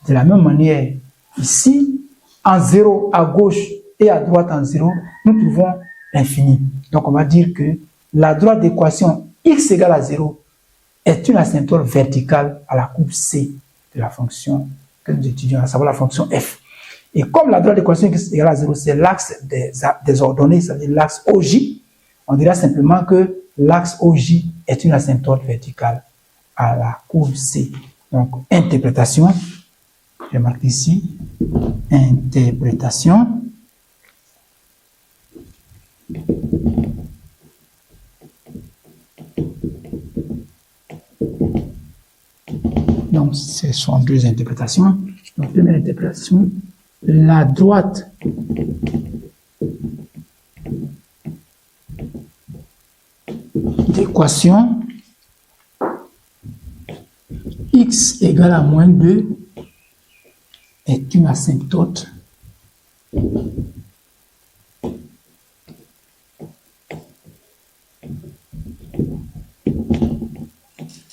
De la même manière, ici, en 0 à gauche et à droite en 0, nous trouvons l'infini. Donc on va dire que la droite d'équation x égale à 0 est une asymptote verticale à la courbe C de la fonction que nous étudions, à savoir la fonction f. Et comme la droite d'équation x égale à 0, c'est l'axe des ordonnées, c'est-à-dire l'axe OJ, on dira simplement que l'axe OJ est une asymptote verticale à la courbe C. Donc, interprétation, je marque ici, interprétation, Donc, ce sont deux interprétations. Donc, première interprétation, la droite d'équation x égale à moins 2 est une asymptote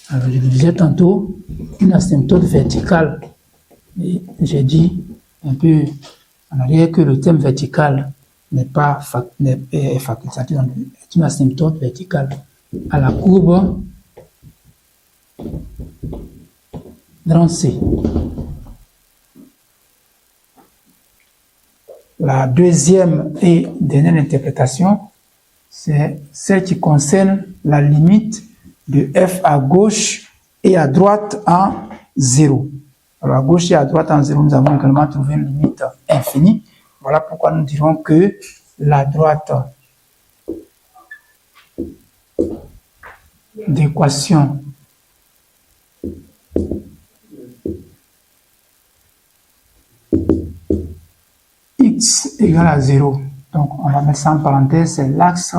alors, je le disais tantôt, une asymptote verticale. Et j'ai dit un peu en arrière que le terme vertical n'est pas facultatif, c'est une asymptote verticale à la courbe grand C. La deuxième et dernière interprétation, c'est celle qui concerne la limite de f à gauche et à droite en 0. Alors à gauche et à droite en 0, nous avons également trouvé une limite infinie. Voilà pourquoi nous dirons que la droite d'équation x égale à 0. Donc on va mettre ça en parenthèse, c'est l'axe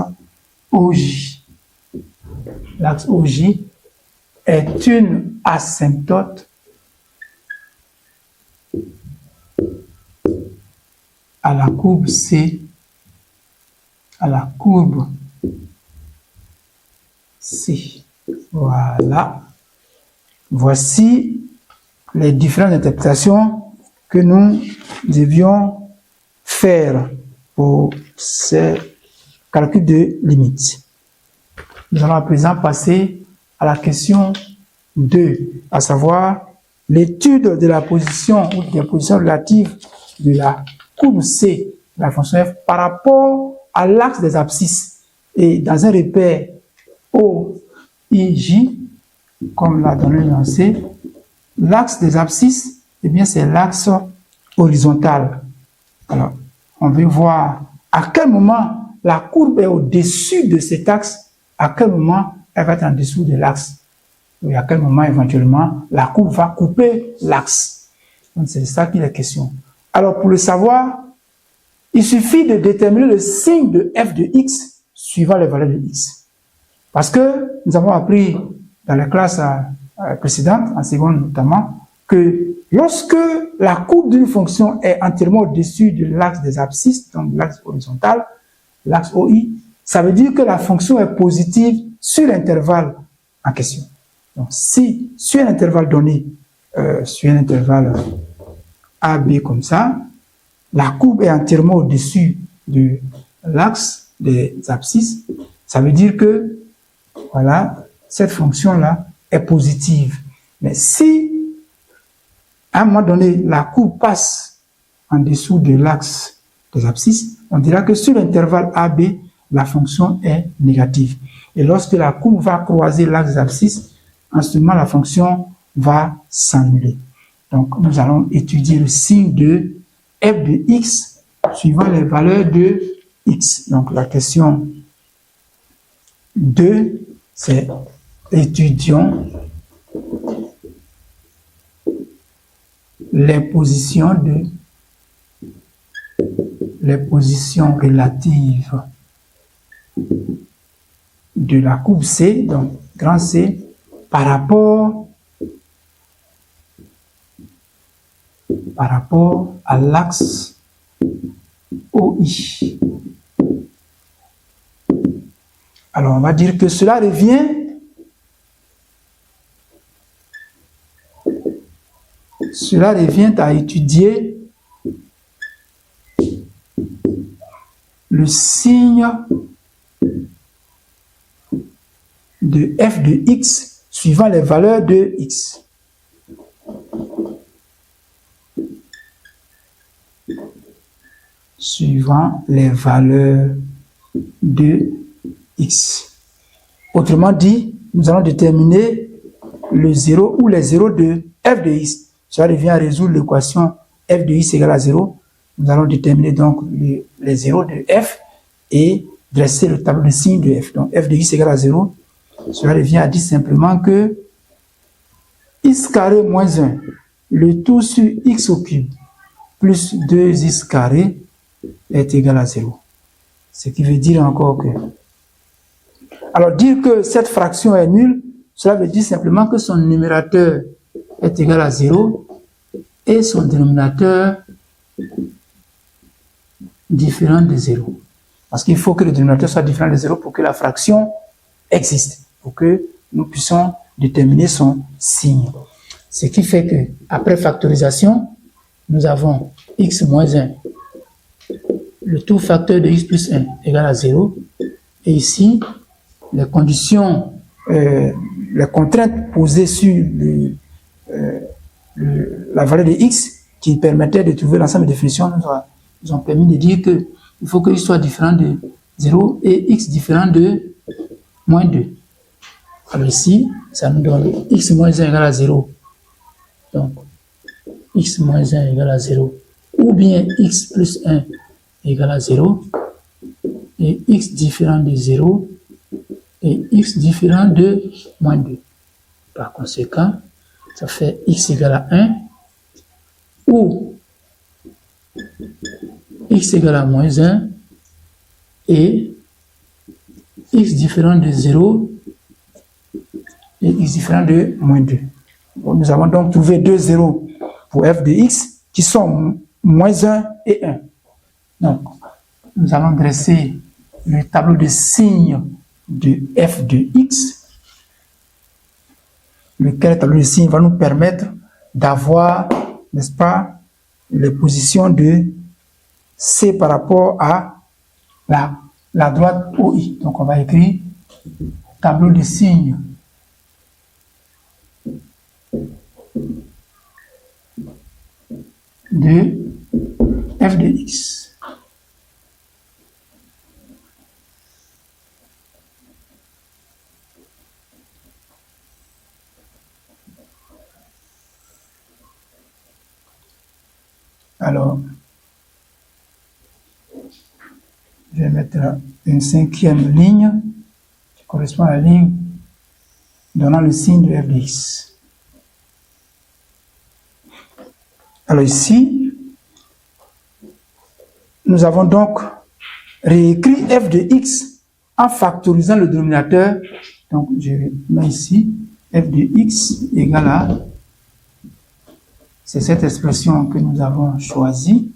OJ. L'axe OJ est une asymptote à la courbe C, à la courbe C. Voilà. Voici les différentes interprétations que nous devions faire pour ces calculs de limites. Nous allons à présent passer à la question 2, à savoir l'étude de la position ou des positions relatives de la courbe C, la fonction f, par rapport à l'axe des abscisses. Et dans un repère OIJ, comme l'a donné l'énoncé, l'axe des abscisses, eh bien, c'est l'axe horizontal. Alors, on veut voir à quel moment la courbe est au-dessus de cet axe, à quel moment elle va être en dessous de l'axe, et à quel moment éventuellement la courbe va couper l'axe. Donc c'est ça qui est la question. Alors pour le savoir, il suffit de déterminer le signe de f de x suivant les valeurs de x. Parce que nous avons appris dans les classes précédentes, en seconde notamment, que lorsque la courbe d'une fonction est entièrement au-dessus de l'axe des abscisses, donc l'axe horizontal, l'axe OI, ça veut dire que la fonction est positive sur l'intervalle en question. Donc, si sur un intervalle donné, sur un intervalle AB comme ça, la courbe est entièrement au-dessus de l'axe des abscisses, ça veut dire que, voilà, cette fonction-là est positive. Mais si, à un moment donné, la courbe passe en dessous de l'axe des abscisses, on dira que sur l'intervalle AB, la fonction est négative. Et lorsque la courbe va croiser l'axe des abscisses, en ce moment, la fonction va s'annuler. Donc, nous allons étudier le signe de f de x suivant les valeurs de x. Donc, la question 2, c'est étudions les positions relatives de la courbe C, donc grand C, par rapport à l'axe OI. Alors, on va dire que cela revient à étudier le signe de f de x suivant les valeurs de x. Suivant les valeurs de x. Autrement dit, nous allons déterminer le 0 ou les 0 de f de x. Cela revient à résoudre l'équation f de x égale à 0. Nous allons déterminer donc les 0 de f et dresser le tableau de signes de f. Donc f de x égale à 0, cela revient à dire simplement que x carré moins 1, le tout sur x au cube, plus 2x carré est égal à 0. Ce qui veut dire encore que... Alors, dire que cette fraction est nulle, cela veut dire simplement que son numérateur est égal à 0 et son dénominateur différent de 0. Parce qu'il faut que le dénominateur soit différent de 0 pour que la fraction existe, pour que nous puissions déterminer son signe. Ce qui fait que, après factorisation, nous avons x moins 1, le tout facteur de x plus 1 égale à 0. Et ici, les conditions, les contraintes posées sur la valeur de x qui permettait de trouver l'ensemble de définitions nous ont permis de dire qu'il faut que x soit différent de 0 et x différent de moins 2. Alors ici, ça nous donne x moins 1 égale à 0. Donc, x moins 1 égale à 0. Ou bien x plus 1 égale à 0. Et x différent de 0 et x différent de moins 2. Par conséquent, ça fait x égale à 1 ou x égale à moins 1 et x différent de 0 et x différent de moins 2. Bon, nous avons donc trouvé deux zéros pour f de x qui sont moins 1 et 1. Donc, nous allons dresser le tableau de signes de f de x, lequel tableau de signes va nous permettre d'avoir, n'est-ce pas, les positions de c par rapport à la droite OI. Donc, on va écrire tableau de signes de f de x. Alors, je vais mettre une cinquième ligne qui correspond à la ligne donnant le signe de f de x. Alors ici, nous avons donc réécrit f de x en factorisant le dénominateur. Donc, je mets ici f de x égale à... C'est cette expression que nous avons choisie.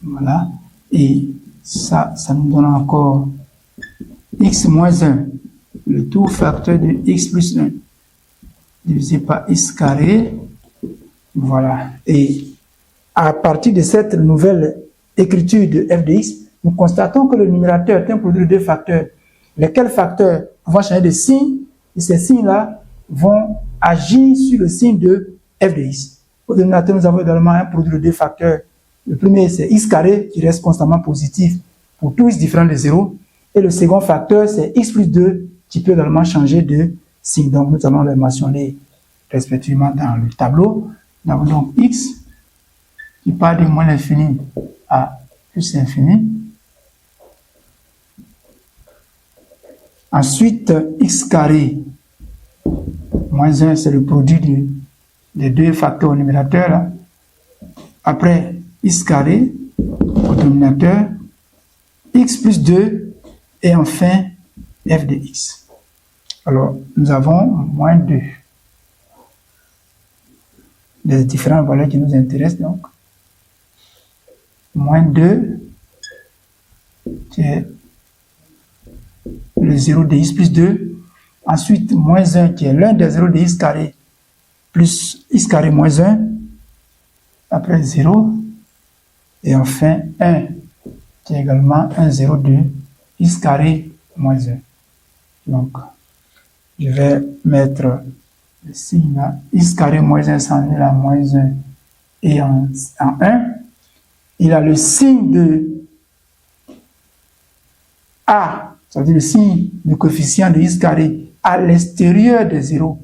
Voilà. Et ça nous donne encore x moins 1, le tout facteur de x plus 1, divisé par x carré. Voilà. Et à partir de cette nouvelle écriture de f de x, nous constatons que le numérateur est un produit de deux facteurs, lesquels facteurs vont changer de signe. Et ces signes-là vont agir sur le signe de f de x. Au dénominateur, nous avons également un produit de deux facteurs. Le premier, c'est x carré qui reste constamment positif pour tout x différent de 0. Et le second facteur, c'est x plus 2 qui peut également changer de signe. Donc, nous allons les mentionner respectivement dans le tableau. Nous avons donc x qui part de moins l'infini à plus l'infini. Ensuite, x carré moins 1, c'est le produit des deux facteurs au numérateur. Là. Après, x carré au dénominateur, x plus 2, et enfin, f de x. Alors, nous avons moins 2. Les différentes valeurs qui nous intéressent, donc. Moins 2, c'est le 0 de x plus 2. Ensuite, moins 1 qui est l'un des 0 de x carré plus x carré moins 1. Après 0. Et enfin 1 qui est également un 0 de x carré moins 1. Donc, je vais mettre le signe là. X carré moins 1 s'en est à moins 1 et en 1. Il a le signe de A, c'est-à-dire le signe du coefficient de x carré à l'extérieur de 0.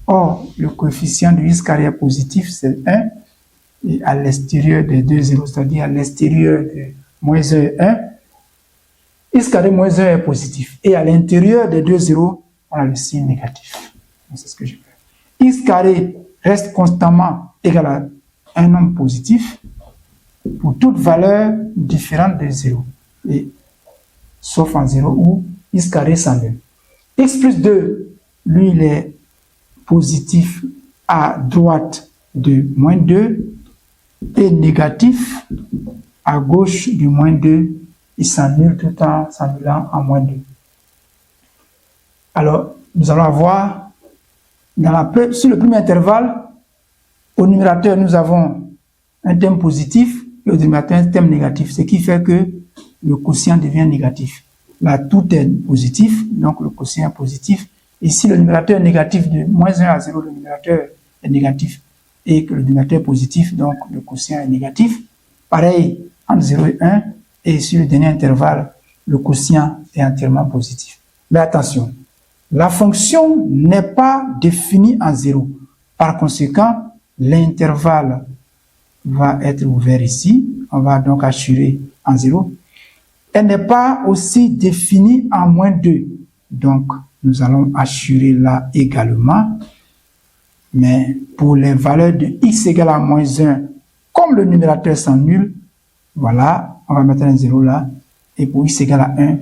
Or, le coefficient de x carré est positif, c'est 1. et à l'extérieur des deux zéros, c'est-à-dire à l'extérieur de moins 1 et 1, x carré moins 1 est positif. Et à l'intérieur des deux zéros, on a le signe négatif. C'est ce que je fais. X carré reste constamment égal à un nombre positif pour toute valeur différente de 0. Et, sauf en 0 où x carré s'annule. X plus 2, lui, il est positif à droite de moins 2 et négatif à gauche du moins 2. Il s'annule tout en s'annulant en moins 2. Alors, nous allons avoir, sur le premier intervalle, au numérateur, nous avons un terme positif et au dénominateur, un terme négatif, ce qui fait que le quotient devient négatif. Là, tout est positif, donc le quotient est positif. Ici, le numérateur est négatif de moins 1 à 0, le numérateur est négatif. Et que le dénominateur est positif, donc le quotient est négatif. Pareil, entre 0 et 1, et sur le dernier intervalle, le quotient est entièrement positif. Mais attention, la fonction n'est pas définie en 0. Par conséquent, l'intervalle va être ouvert ici. On va donc assurer en 0. Elle n'est pas aussi définie en moins 2. Donc, nous allons assurer là également. Mais pour les valeurs de x égale à moins 1, comme le numérateur s'annule, voilà, on va mettre un 0 là. Et pour x égale à 1,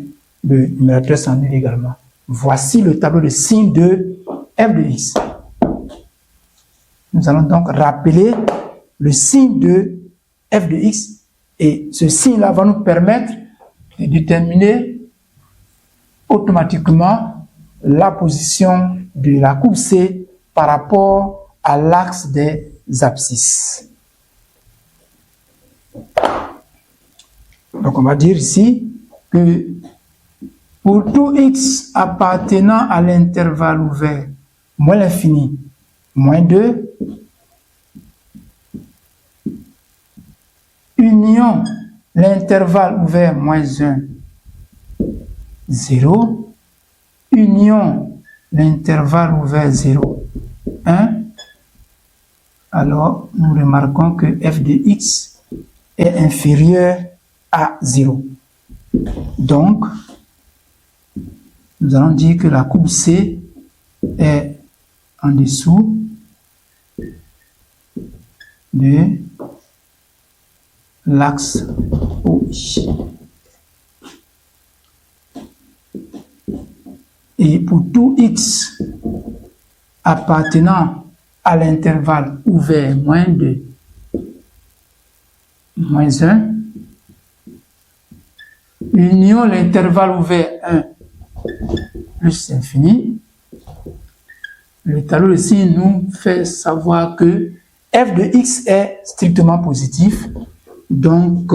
le numérateur s'annule également. Voici le tableau de signes de f de x. Nous allons donc rappeler le signe de f de x. Et ce signe-là va nous permettre de déterminer automatiquement la position de la courbe C par rapport à l'axe des abscisses. Donc on va dire ici que pour tout x appartenant à l'intervalle ouvert moins l'infini, moins 2, union l'intervalle ouvert moins 1, 0, union l'intervalle ouvert 0, 1, alors nous remarquons que f de x est inférieur à 0. Donc, nous allons dire que la courbe C est en dessous de l'axe OI. Et pour tout x appartenant à l'intervalle ouvert moins 2, moins 1, union l'intervalle ouvert 1 plus infini, le tableau de signes nous fait savoir que f de x est strictement positif. Donc,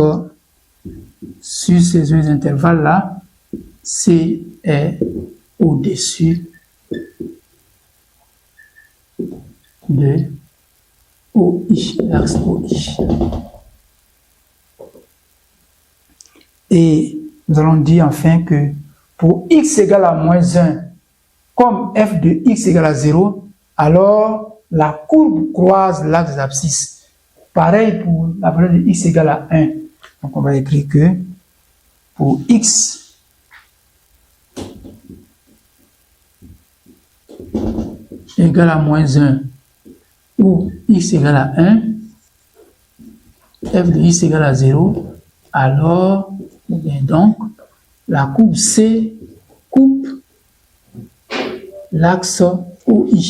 sur ces deux intervalles-là, C est au-dessus de OI, l'axe OI. Et nous allons dire enfin que pour x égale à moins 1, comme f de x égale à 0, alors la courbe croise l'axe des abscisses. Pareil pour la valeur de x égale à 1. Donc on va écrire que pour x égale à moins 1 ou x égale à 1, f de x égale à 0, alors donc la courbe C coupe l'axe OI.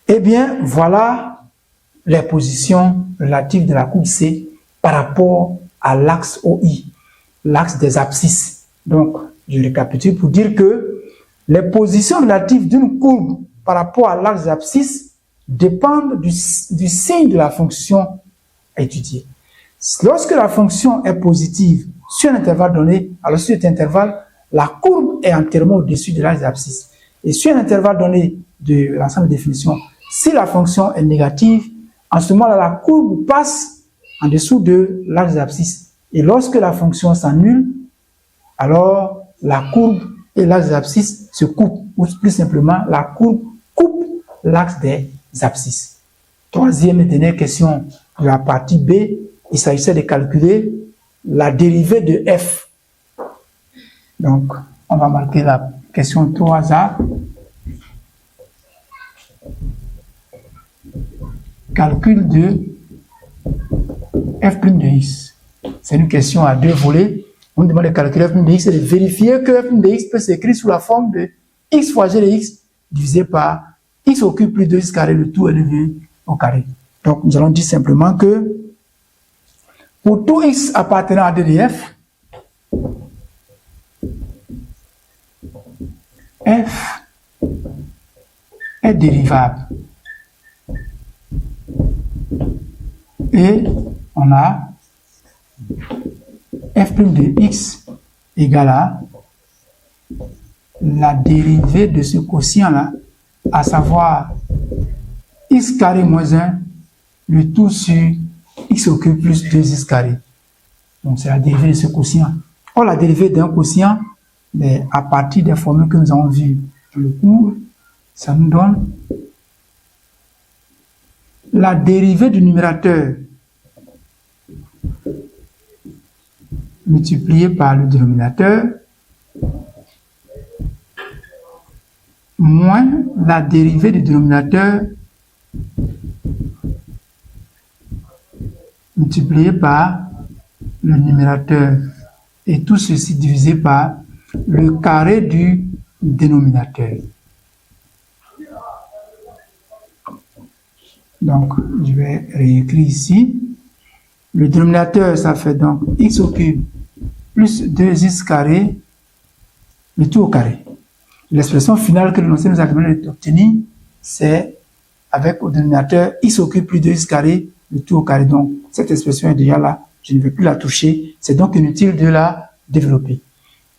Eh bien, voilà les positions relatives de la courbe C par rapport à l'axe OI, l'axe des abscisses. Donc, je récapitule pour dire que les positions relatives d'une courbe par rapport à l'axe des abscisses dépendent du signe de la fonction à étudier. Lorsque la fonction est positive sur un intervalle donné, alors sur cet intervalle, la courbe est entièrement au-dessus de l'axe des abscisses. Et sur un intervalle donné de l'ensemble des définitions, si la fonction est négative, en ce moment-là, la courbe passe en dessous de l'axe des abscisses. Et lorsque la fonction s'annule, alors la courbe et l'axe des abscisses se coupent. Ou plus simplement, la courbe coupe l'axe des abscisses. troisième et dernière question de la partie B, il s'agissait de calculer la dérivée de f. Donc, on va marquer la question 3A. Calcul de f' de x. C'est une question à deux volets. On demande de calculer f' de x et de vérifier que f' de x peut s'écrire sous la forme de x fois g de x divisé par x au cube plus 2x carré, le tout élevé au carré. Donc, nous allons dire simplement que pour tout x appartenant à 2 de f, f est dérivable. Et on a f' de x égale à la dérivée de ce quotient-là, à savoir x carré moins 1, le tout sur x au cube plus 2x carré. Donc c'est la dérivée de ce quotient. Or, la dérivée d'un quotient, à partir des formules que nous avons vues dans le cours, ça nous donne la dérivée du numérateur multiplié par le dénominateur moins la dérivée du dénominateur multiplié par le numérateur, et tout ceci divisé par le carré du dénominateur. Donc, je vais réécrire ici. Le dénominateur, ça fait donc x au cube plus 2x carré, le tout au carré. L'expression finale que l'énoncé nous a demandé d'obtenir, c'est avec au dénominateur x au cube plus 2x carré, le tout au carré. Donc, cette expression est déjà là. Je ne vais plus la toucher. C'est donc inutile de la développer.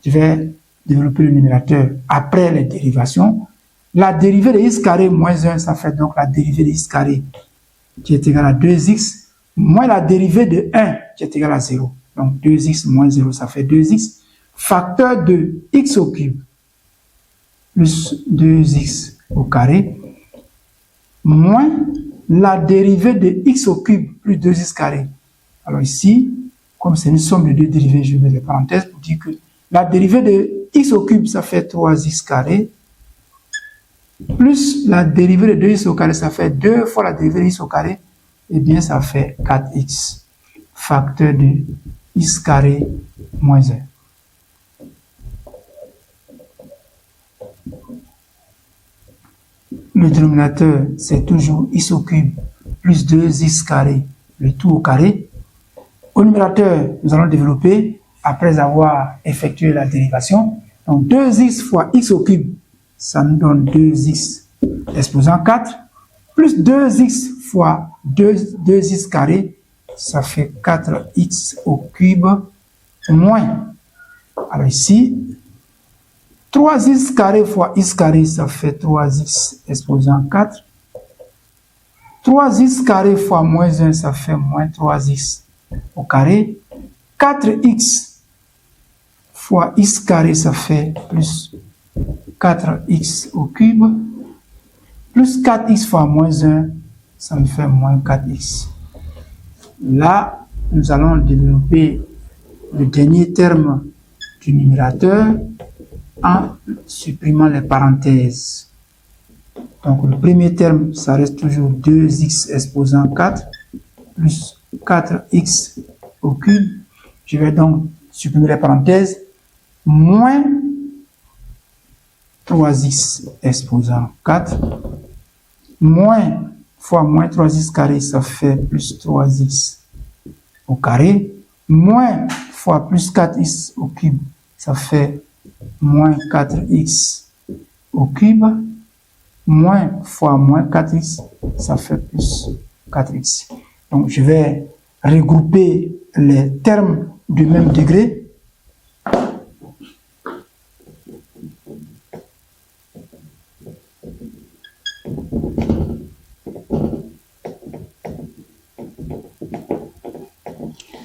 Je vais développer le numérateur après les dérivations. La dérivée de x carré moins 1, ça fait donc la dérivée de x carré qui est égale à 2x moins la dérivée de 1 qui est égale à 0. Donc 2x moins 0, ça fait 2x. Facteur de x au cube plus 2x au carré moins la dérivée de x au cube plus 2x carré. Alors ici, comme c'est une somme de deux dérivées, je mets des parenthèses pour dire que la dérivée de x au cube, ça fait 3x carré, plus la dérivée de 2x au carré, ça fait 2 fois la dérivée de x au carré, et bien ça fait 4x, facteur de x carré moins 1. Le dénominateur, c'est toujours x au cube plus 2x carré, le tout au carré. Au numérateur, nous allons développer, après avoir effectué la dérivation, donc 2x fois x au cube, ça nous donne 2x exposant 4, plus 2x fois 2x carré, ça fait 4x au cube, moins, alors ici, 3x carré fois x carré, ça fait 3x exposant 4, 3x carré fois moins 1, ça fait moins 3x au carré, 4x fois x carré, ça fait plus 4x au cube, plus 4x fois moins 1, ça me fait moins 4x. Là, nous allons développer le dernier terme du numérateur en supprimant les parenthèses. Donc, le premier terme, ça reste toujours 2x exposant 4, plus 4x au cube. Je vais donc supprimer les parenthèses, moins 3x exposant 4, moins fois moins 3x carré, ça fait plus 3x au carré, moins fois plus 4x au cube, ça fait moins 4x au cube, moins fois moins 4x, ça fait plus 4x. Donc, je vais regrouper les termes du même degré.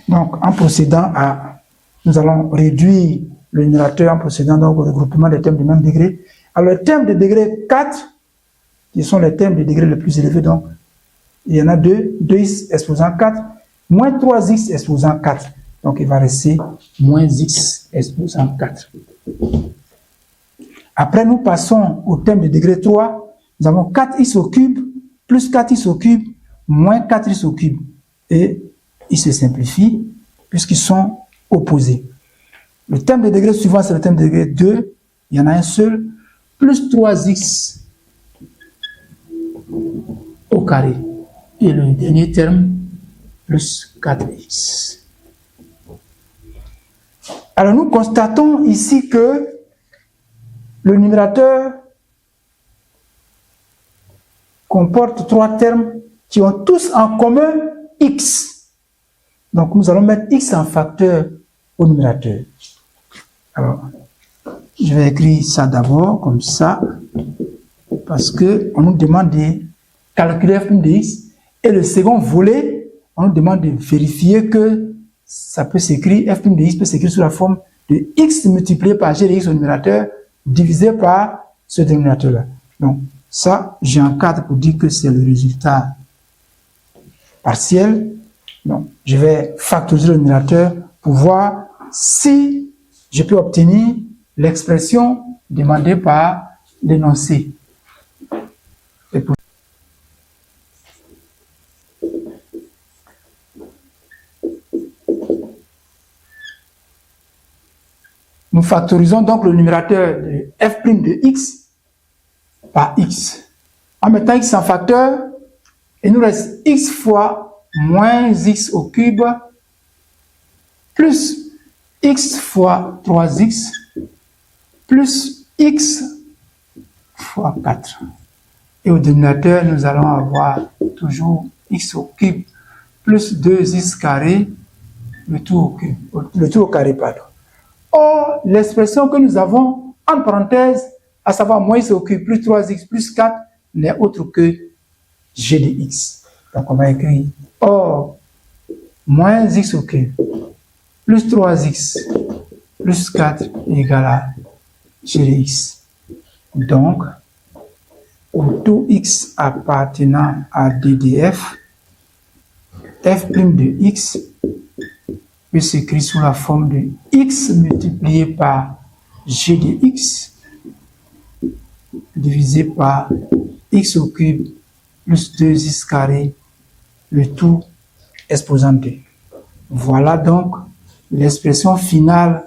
Donc, en procédant à... Nous allons réduire le numérateur en procédant donc au regroupement des termes du même degré. Alors, les termes de degré 4, qui sont les termes de degré le plus élevé, donc, il y en a 2, 2x exposant 4, moins 3x exposant 4. Donc, il va rester moins x exposant 4. Après, nous passons au terme de degré 3. Nous avons 4x au cube plus 4x au cube moins 4x au cube. Et ils se simplifient puisqu'ils sont opposés. Le terme de degré suivant, c'est le terme de degré 2. Il y en a un seul. Plus 3x au carré. Et le dernier terme, plus 4x. Alors nous constatons ici que le numérateur comporte 3 termes qui ont tous en commun x. Donc nous allons mettre x en facteur au numérateur. Alors, je vais écrire ça d'abord comme ça, parce qu'on nous demande de calculer f' de x. Et le second volet, on nous demande de vérifier que ça peut s'écrire, f' de x peut s'écrire sous la forme de x multiplié par g de x au numérateur, divisé par ce dénominateur-là. Donc, ça, j'encadre pour dire que c'est le résultat partiel. Donc, je vais factoriser le numérateur pour voir si je peux obtenir l'expression demandée par l'énoncé. Nous factorisons donc le numérateur de f' de x par x. En mettant x en facteur, il nous reste x fois moins x au cube plus x fois 3x plus x fois 4. Et au dénominateur, nous allons avoir toujours x au cube plus 2x carré, le tout au carré, pardon. Or, l'expression que nous avons, en parenthèse, à savoir moins x au cube plus 3x plus 4, n'est autre que g de x. Donc, on va écrire, or, moins x au cube plus 3x plus 4 est égal à g de x. Donc, pour tout x appartenant à d de f, f' de x peut s'écrire sous la forme de x multiplié par g de x divisé par x au cube plus 2x carré, le tout exposant 2. Voilà donc l'expression finale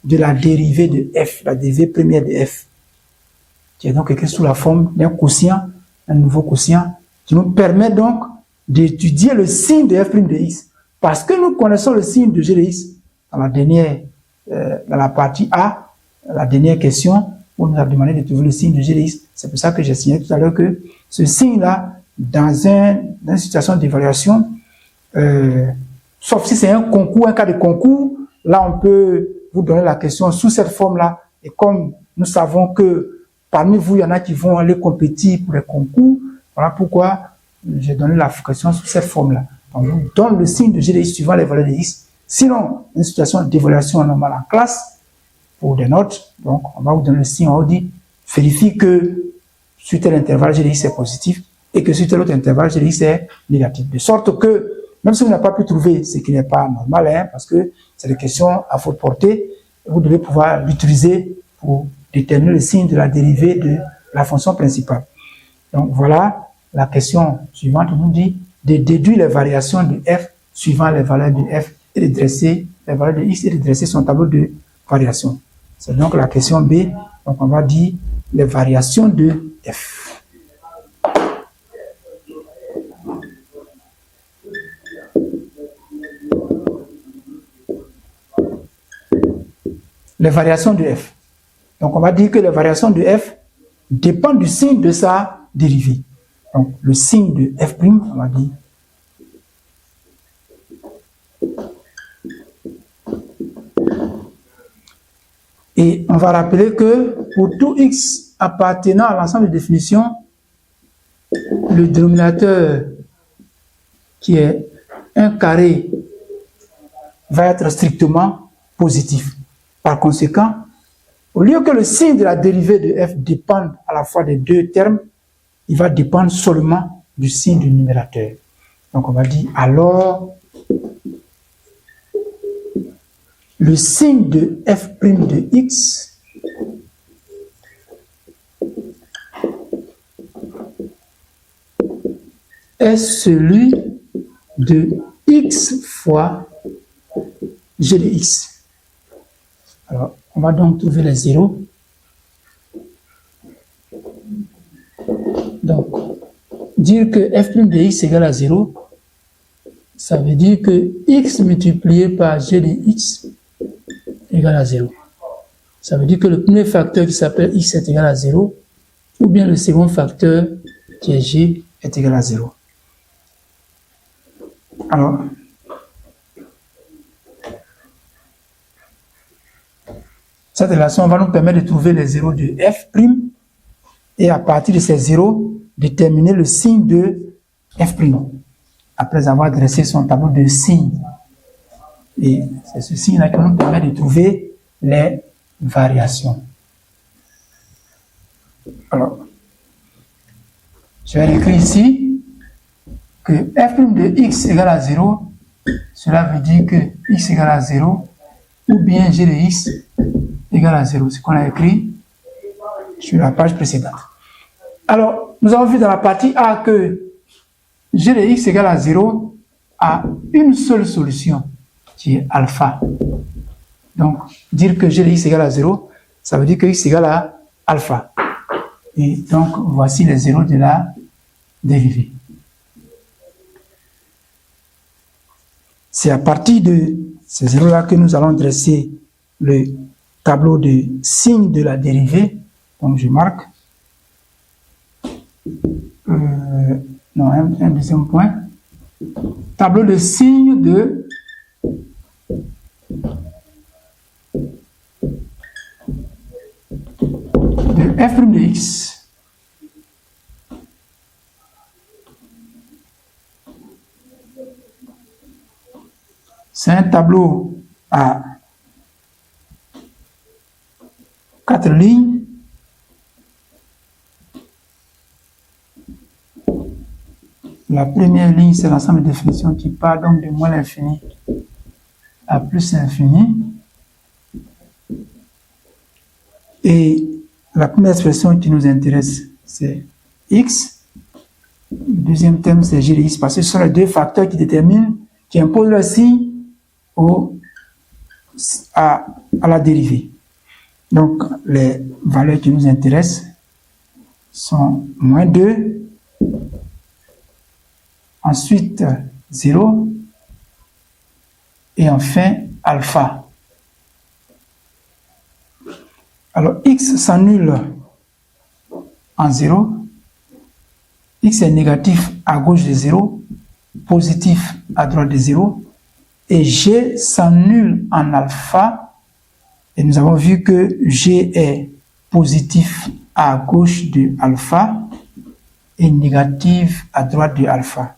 de la dérivée de f, la dérivée première de f, qui est donc écrite sous la forme d'un quotient, un nouveau quotient, qui nous permet donc d'étudier le signe de f' de x. Parce que nous connaissons le signe de g de x dans la partie A, la dernière question, où on nous a demandé de trouver le signe de g de x. C'est pour ça que j'ai signalé tout à l'heure que ce signe-là, dans une situation d'évaluation, sauf si c'est un concours, un cas de concours, là on peut vous donner la question sous cette forme-là. Et comme nous savons que parmi vous, il y en a qui vont aller compétir pour les concours, voilà pourquoi j'ai donné la question sous cette forme-là. On vous donne le signe de g de x suivant les valeurs de x. Sinon, une situation d'évaluation normale en classe, pour des notes, donc on va vous donner le signe, on vous dit, vérifie que sur tel intervalle g de x est positif et que sur tel autre intervalle g de x est négatif. De sorte que, même si vous n'avez pas pu trouver ce qui n'est pas normal, hein, parce que c'est des questions à votre portée, vous devez pouvoir l'utiliser pour déterminer le signe de la dérivée de la fonction principale. Donc voilà, la question suivante nous dit de déduire les variations de f suivant les valeurs de f et de dresser les valeurs de x et de dresser son tableau de variation. C'est donc la question B. Donc on va dire les variations de f. Les variations de f. Donc on va dire que les variations de f dépendent du signe de sa dérivée. Donc le signe de f', on va dire et on va rappeler que pour tout x appartenant à l'ensemble de définitions, le dénominateur qui est un carré va être strictement positif. Par conséquent, au lieu que le signe de la dérivée de f dépende à la fois des deux termes, il va dépendre seulement du signe du numérateur. Donc on va dire alors le signe de f' de x est celui de x fois g de x. Alors, on va donc trouver les zéros. Donc, dire que f' de x égale à 0, ça veut dire que x multiplié par g de x égale à 0. Ça veut dire que le premier facteur qui s'appelle x est égal à 0, ou bien le second facteur qui est g est égal à 0. Alors, cette relation va nous permettre de trouver les zéros de f', et à partir de ces zéros, déterminer le signe de f', après avoir dressé son tableau de signes. Et c'est ce signe-là qui nous permet de trouver les variations. Alors, je vais écrire ici que f' de x égale à 0, cela veut dire que x égale à 0, ou bien g de x égale à 0, ce qu'on a écrit sur la page précédente. Alors, nous avons vu dans la partie A que g de x égale à 0 a une seule solution, qui est alpha. Donc, dire que g de x égale à 0, ça veut dire que x égale à alpha. Et donc, voici les zéros de la dérivée. C'est à partir de ces zéros-là que nous allons dresser le tableau de signes de la dérivée. Donc, je marque. Un deuxième point. Tableau de signes de f' de x. C'est un tableau à 4 lignes. La première ligne, c'est l'ensemble de définitions qui part donc de moins l'infini à plus l'infini. Et la première expression qui nous intéresse, c'est x. Le deuxième terme, c'est g de x, parce que ce sont les deux facteurs qui déterminent, qui imposent le signe à la dérivée. Donc, les valeurs qui nous intéressent sont moins 2, ensuite 0, et enfin alpha. Alors, x s'annule en 0, x est négatif à gauche de 0, positif à droite de 0, et g s'annule en alpha, et nous avons vu que g est positif à gauche de alpha et négatif à droite de alpha.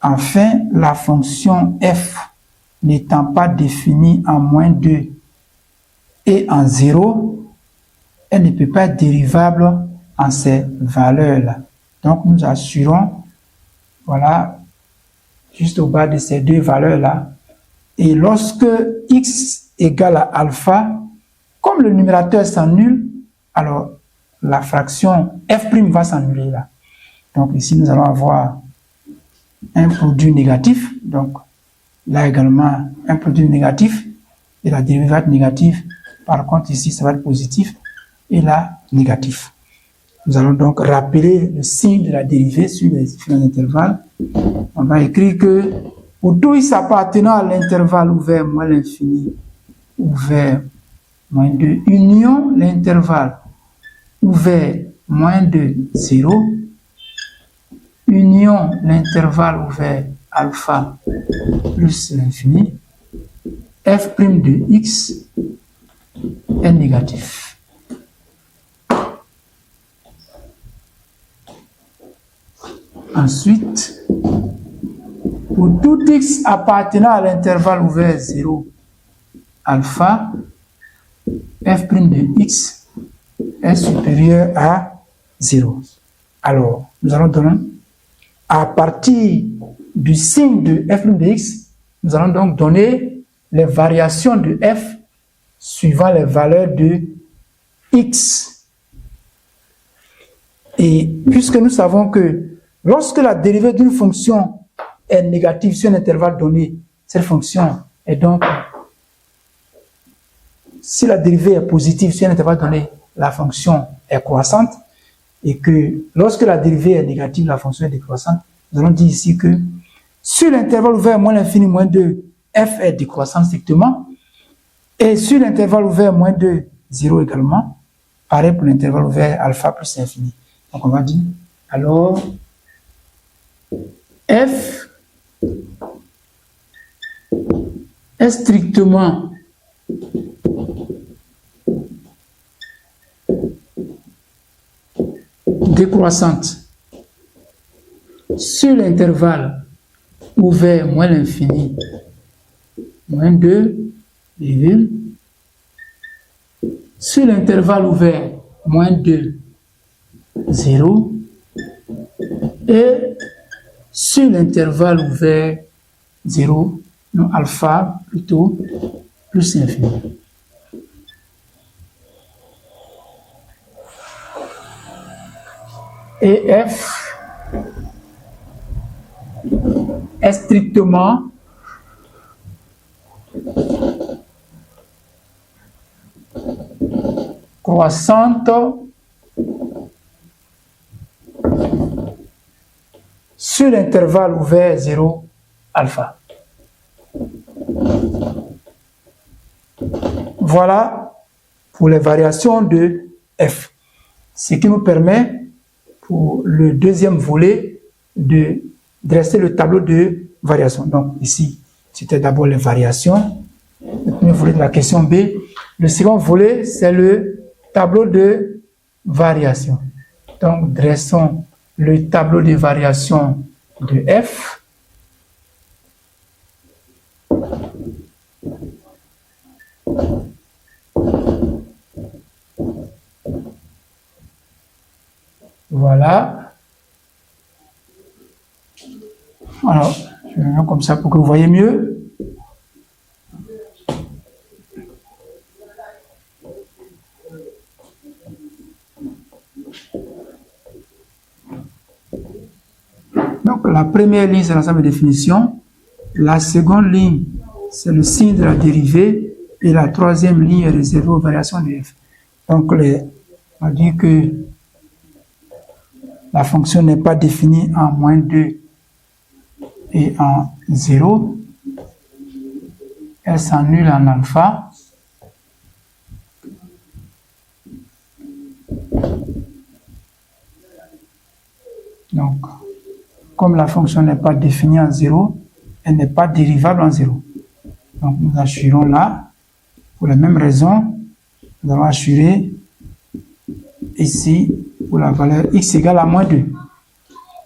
Enfin, la fonction f n'étant pas définie en moins 2 et en 0, elle ne peut pas être dérivable en ces valeurs-là. Donc, nous assurons, voilà, juste au bas de ces deux valeurs-là. Et lorsque x égale à alpha, comme le numérateur s'annule, alors la fraction f' va s'annuler là. Donc ici, nous allons avoir un produit négatif. Donc là également, un produit négatif. Et la dérivée va être négative. Par contre, ici, ça va être positif. Et là, négatif. Nous allons donc rappeler le signe de la dérivée sur les différents intervalles. On va écrire que pour tout x appartenant à l'intervalle ouvert moins l'infini, ouvert moins 2, union l'intervalle ouvert moins 2, 0, union l'intervalle ouvert alpha plus l'infini, f' de x est négatif. Ensuite, pour tout x appartenant à l'intervalle ouvert 0, alpha, f' de x est supérieur à 0. Alors, nous allons donner, à partir du signe de f' de x, nous allons donc donner les variations de f suivant les valeurs de x. Et puisque nous savons que lorsque la dérivée d'une fonction est négative sur un intervalle donné, cette fonction est donc, si la dérivée est positive sur un intervalle donné, la fonction est croissante, et que lorsque la dérivée est négative, la fonction est décroissante. Nous allons dire ici que sur l'intervalle ouvert moins l'infini moins 2, f est décroissante strictement, et sur l'intervalle ouvert moins 2, 0 également. Pareil pour l'intervalle ouvert alpha plus infini. Donc on va dire, alors, f est strictement décroissante sur l'intervalle ouvert moins l'infini moins 2, virgule, sur l'intervalle ouvert moins 2, 0, et sur l'intervalle ouvert 0, non alpha plutôt, plus infini. Et f est strictement croissante sur l'intervalle ouvert 0 alpha. Voilà pour les variations de f, ce qui nous permet pour le deuxième volet de dresser le tableau de variation. Donc ici, c'était d'abord les variations, le premier volet de la question B. Le second volet, c'est le tableau de variation. Donc dressons le tableau de variation de f. Voilà. Alors, je vais mettre comme ça pour que vous voyez mieux. Donc, la première ligne, c'est l'ensemble de définitions. La seconde ligne, c'est le signe de la dérivée. Et la troisième ligne est réservée aux variations de f. Donc, on va dire que la fonction n'est pas définie en moins 2 et en 0. Elle s'annule en alpha. Donc, comme la fonction n'est pas définie en 0, elle n'est pas dérivable en 0. Donc, nous assurons là, pour les mêmes raisons, nous allons assurer ici pour la valeur x égale à moins 2.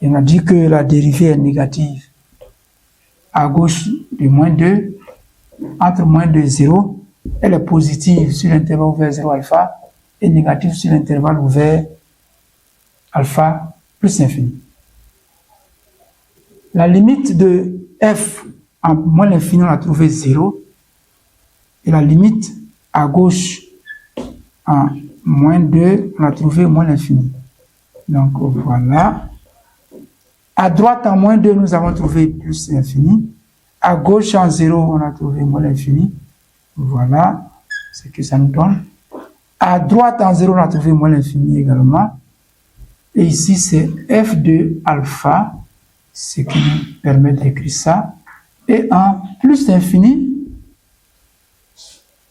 Et on a dit que la dérivée est négative à gauche de moins 2, entre moins 2 et 0, elle est positive sur l'intervalle ouvert 0 alpha et négative sur l'intervalle ouvert alpha plus infini. La limite de f en moins l'infini, on a trouvé 0, et la limite à gauche en moins 2, on a trouvé moins l'infini. Donc voilà. À droite, en moins 2, nous avons trouvé plus l'infini. À gauche, en 0, on a trouvé moins l'infini. Voilà ce que ça nous donne. À droite, en 0, on a trouvé moins l'infini également. Et ici, c'est f de alpha, ce qui nous permet d'écrire ça. Et en plus l'infini,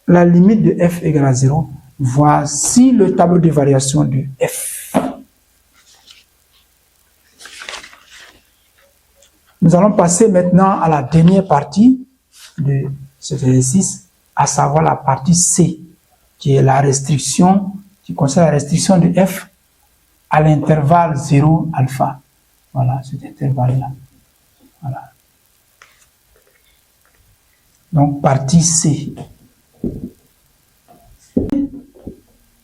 la limite de f égale à 0. Voici le tableau de variation de f. Nous allons passer maintenant à la dernière partie de cet exercice, à savoir la partie C, qui est la restriction, qui concerne la restriction de f à l'intervalle 0 alpha. Voilà, cet intervalle-là. Voilà. Donc, partie C.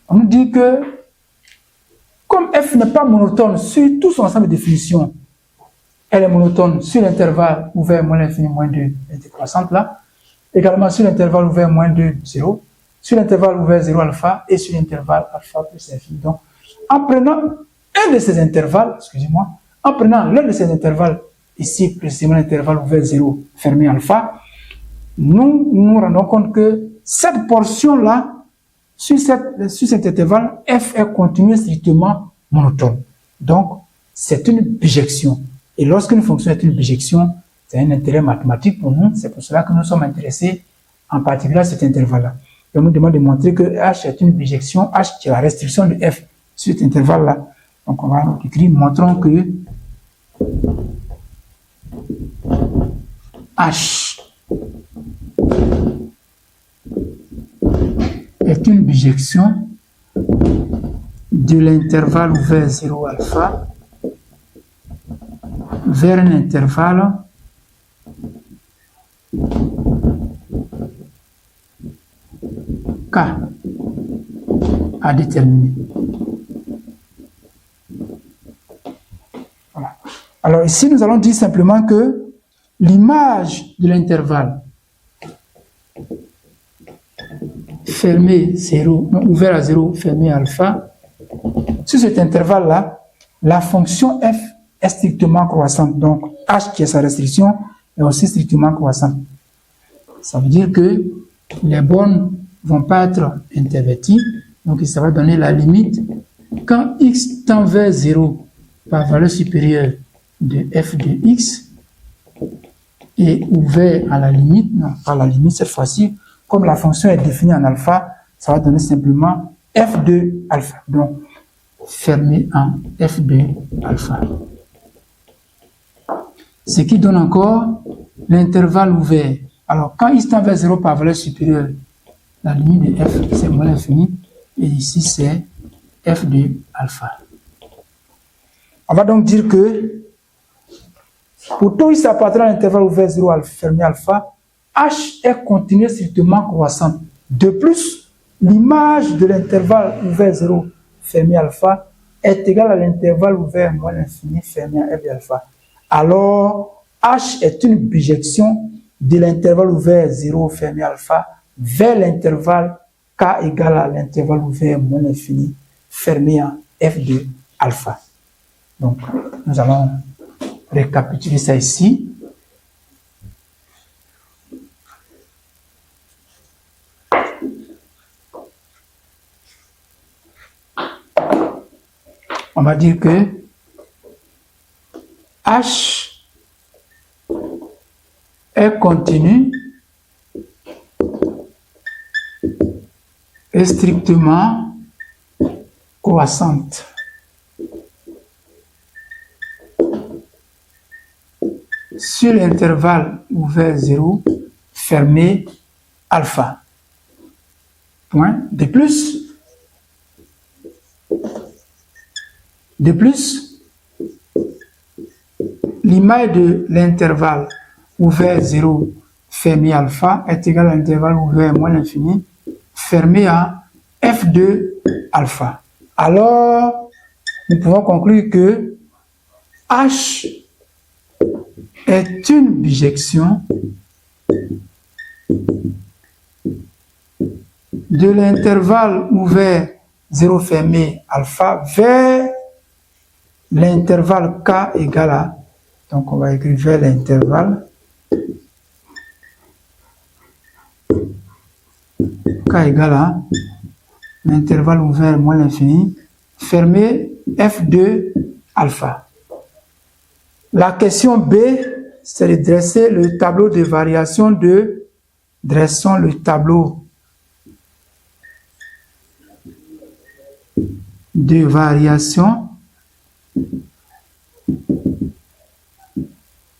On nous dit que f n'est pas monotone sur tout son ensemble de définitions. Elle est monotone sur l'intervalle ouvert moins l'infini moins 2 décroissante là, également sur l'intervalle ouvert moins 2, 0, sur l'intervalle ouvert 0 alpha et sur l'intervalle alpha plus infini. Donc, en prenant un de ces intervalles, excusez-moi, en prenant l'un de ces intervalles, ici précisément l'intervalle ouvert 0 fermé alpha, nous nous rendons compte que cette portion-là, sur cet intervalle, f est continue strictement monotone. Donc, c'est une bijection. Et lorsqu'une fonction est une bijection, c'est un intérêt mathématique pour nous. C'est pour cela que nous sommes intéressés en particulier à cet intervalle-là. Et on nous demande de montrer que h est une bijection, h qui est la restriction de f sur cet intervalle-là. Donc, on va écrire, montrons que h est une bijection de l'intervalle ouvert 0 alpha vers un intervalle K à déterminer. Voilà. Alors ici, nous allons dire simplement que l'image de l'intervalle fermé 0, ouvert à 0, fermé alpha, sur cet intervalle-là, la fonction f est strictement croissante. Donc, h qui est sa restriction est aussi strictement croissante. Ça veut dire que les bornes ne vont pas être interverties. Donc, ça va donner la limite. Quand x tend vers 0 par valeur supérieure de f de x est ouvert à la limite, non, pas la limite cette fois-ci, comme la fonction est définie en alpha, ça va donner simplement f de alpha. Donc, fermé en f de alpha. Ce qui donne encore l'intervalle ouvert. Alors, quand x tend vers 0 par valeur supérieure, la limite de f, c'est moins l'infini, et ici, c'est f de alpha. On va donc dire que pour tout x appartenant à l'intervalle ouvert 0 alpha, fermé alpha, h est continue strictement croissante. De plus, l'image de l'intervalle ouvert 0 fermé alpha est égale à l'intervalle ouvert moins l'infini fermé à f de alpha. Alors, h est une bijection de l'intervalle ouvert 0 fermé alpha vers l'intervalle k égale à l'intervalle ouvert moins l'infini fermé à f de alpha. Donc, nous allons récapituler ça ici. On va dire que h est continue et strictement croissante. Sur l'intervalle ouvert 0, fermé alpha. Point. De plus, l'image de l'intervalle ouvert 0, fermé alpha est égale à l'intervalle ouvert moins l'infini, fermé à f de alpha. Alors, nous pouvons conclure que h est une bijection de l'intervalle ouvert 0 fermé alpha vers l'intervalle k égale à, donc on va écrire vers l'intervalle k égale à l'intervalle ouvert moins l'infini fermé f de alpha. La question B, c'est de dresser le tableau de variation de, dressons le tableau de variation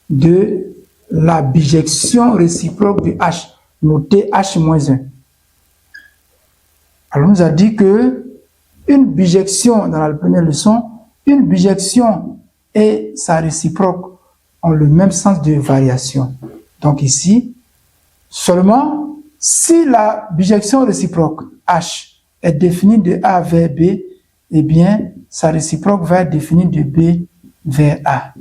de la bijection réciproque de H, noté H-1. Alors, on nous a dit que une bijection, dans la première leçon, une bijection et sa réciproque ont le même sens de variation. Donc ici, seulement si la bijection réciproque H est définie de A vers B eh bien, sa réciproque va être définie de B vers A.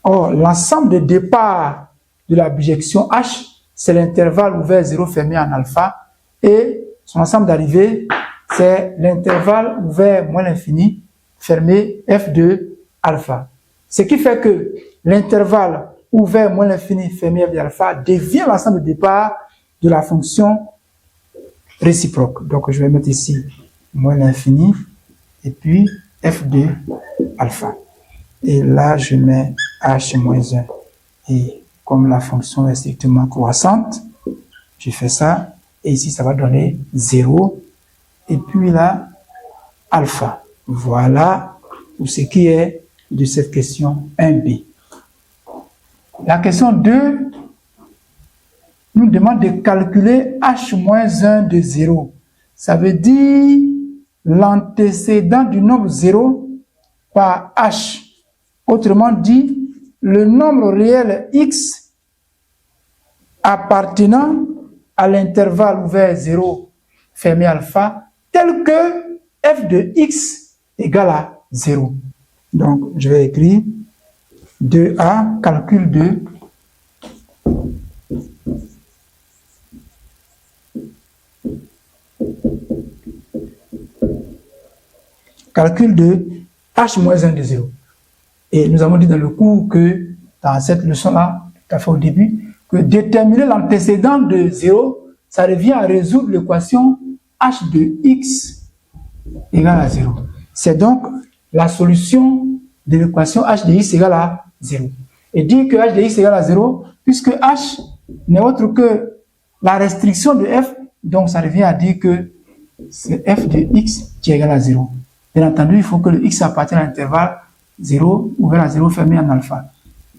Or, l'ensemble de départ de la bijection H, c'est l'intervalle ouvert 0 fermé en alpha, et son ensemble d'arrivée, c'est l'intervalle ouvert moins l'infini fermé F de alpha. Ce qui fait que l'intervalle ouvert moins l'infini fermé F de alpha devient l'ensemble de départ de la fonction réciproque. Donc, je vais mettre ici moins l'infini et puis F de alpha. Et là, je mets H moins 1. Et comme la fonction est strictement croissante, je fais ça. Et ici, ça va donner 0. Et puis là, alpha. Voilà pour ce qui est de cette question 1b. La question 2 nous demande de calculer H-1 de 0. Ça veut dire l'antécédent du nombre 0 par H. Autrement dit, le nombre réel X appartenant à l'intervalle ouvert 0 fermé alpha, tel que f de X égale à 0. Donc, je vais écrire 2A, calcul de H-1 de 0. Et nous avons dit dans le cours que, dans cette leçon-là, tout à fait au début, que déterminer l'antécédent de 0, ça revient à résoudre l'équation H de X égale à 0. C'est donc la solution de l'équation H de X égale à 0. Et dire que H de X égale à 0, puisque H n'est autre que la restriction de F, donc ça revient à dire que c'est F de X qui est égal à 0. Bien entendu, il faut que le X appartienne à l'intervalle 0 ouvert à 0 fermé en alpha.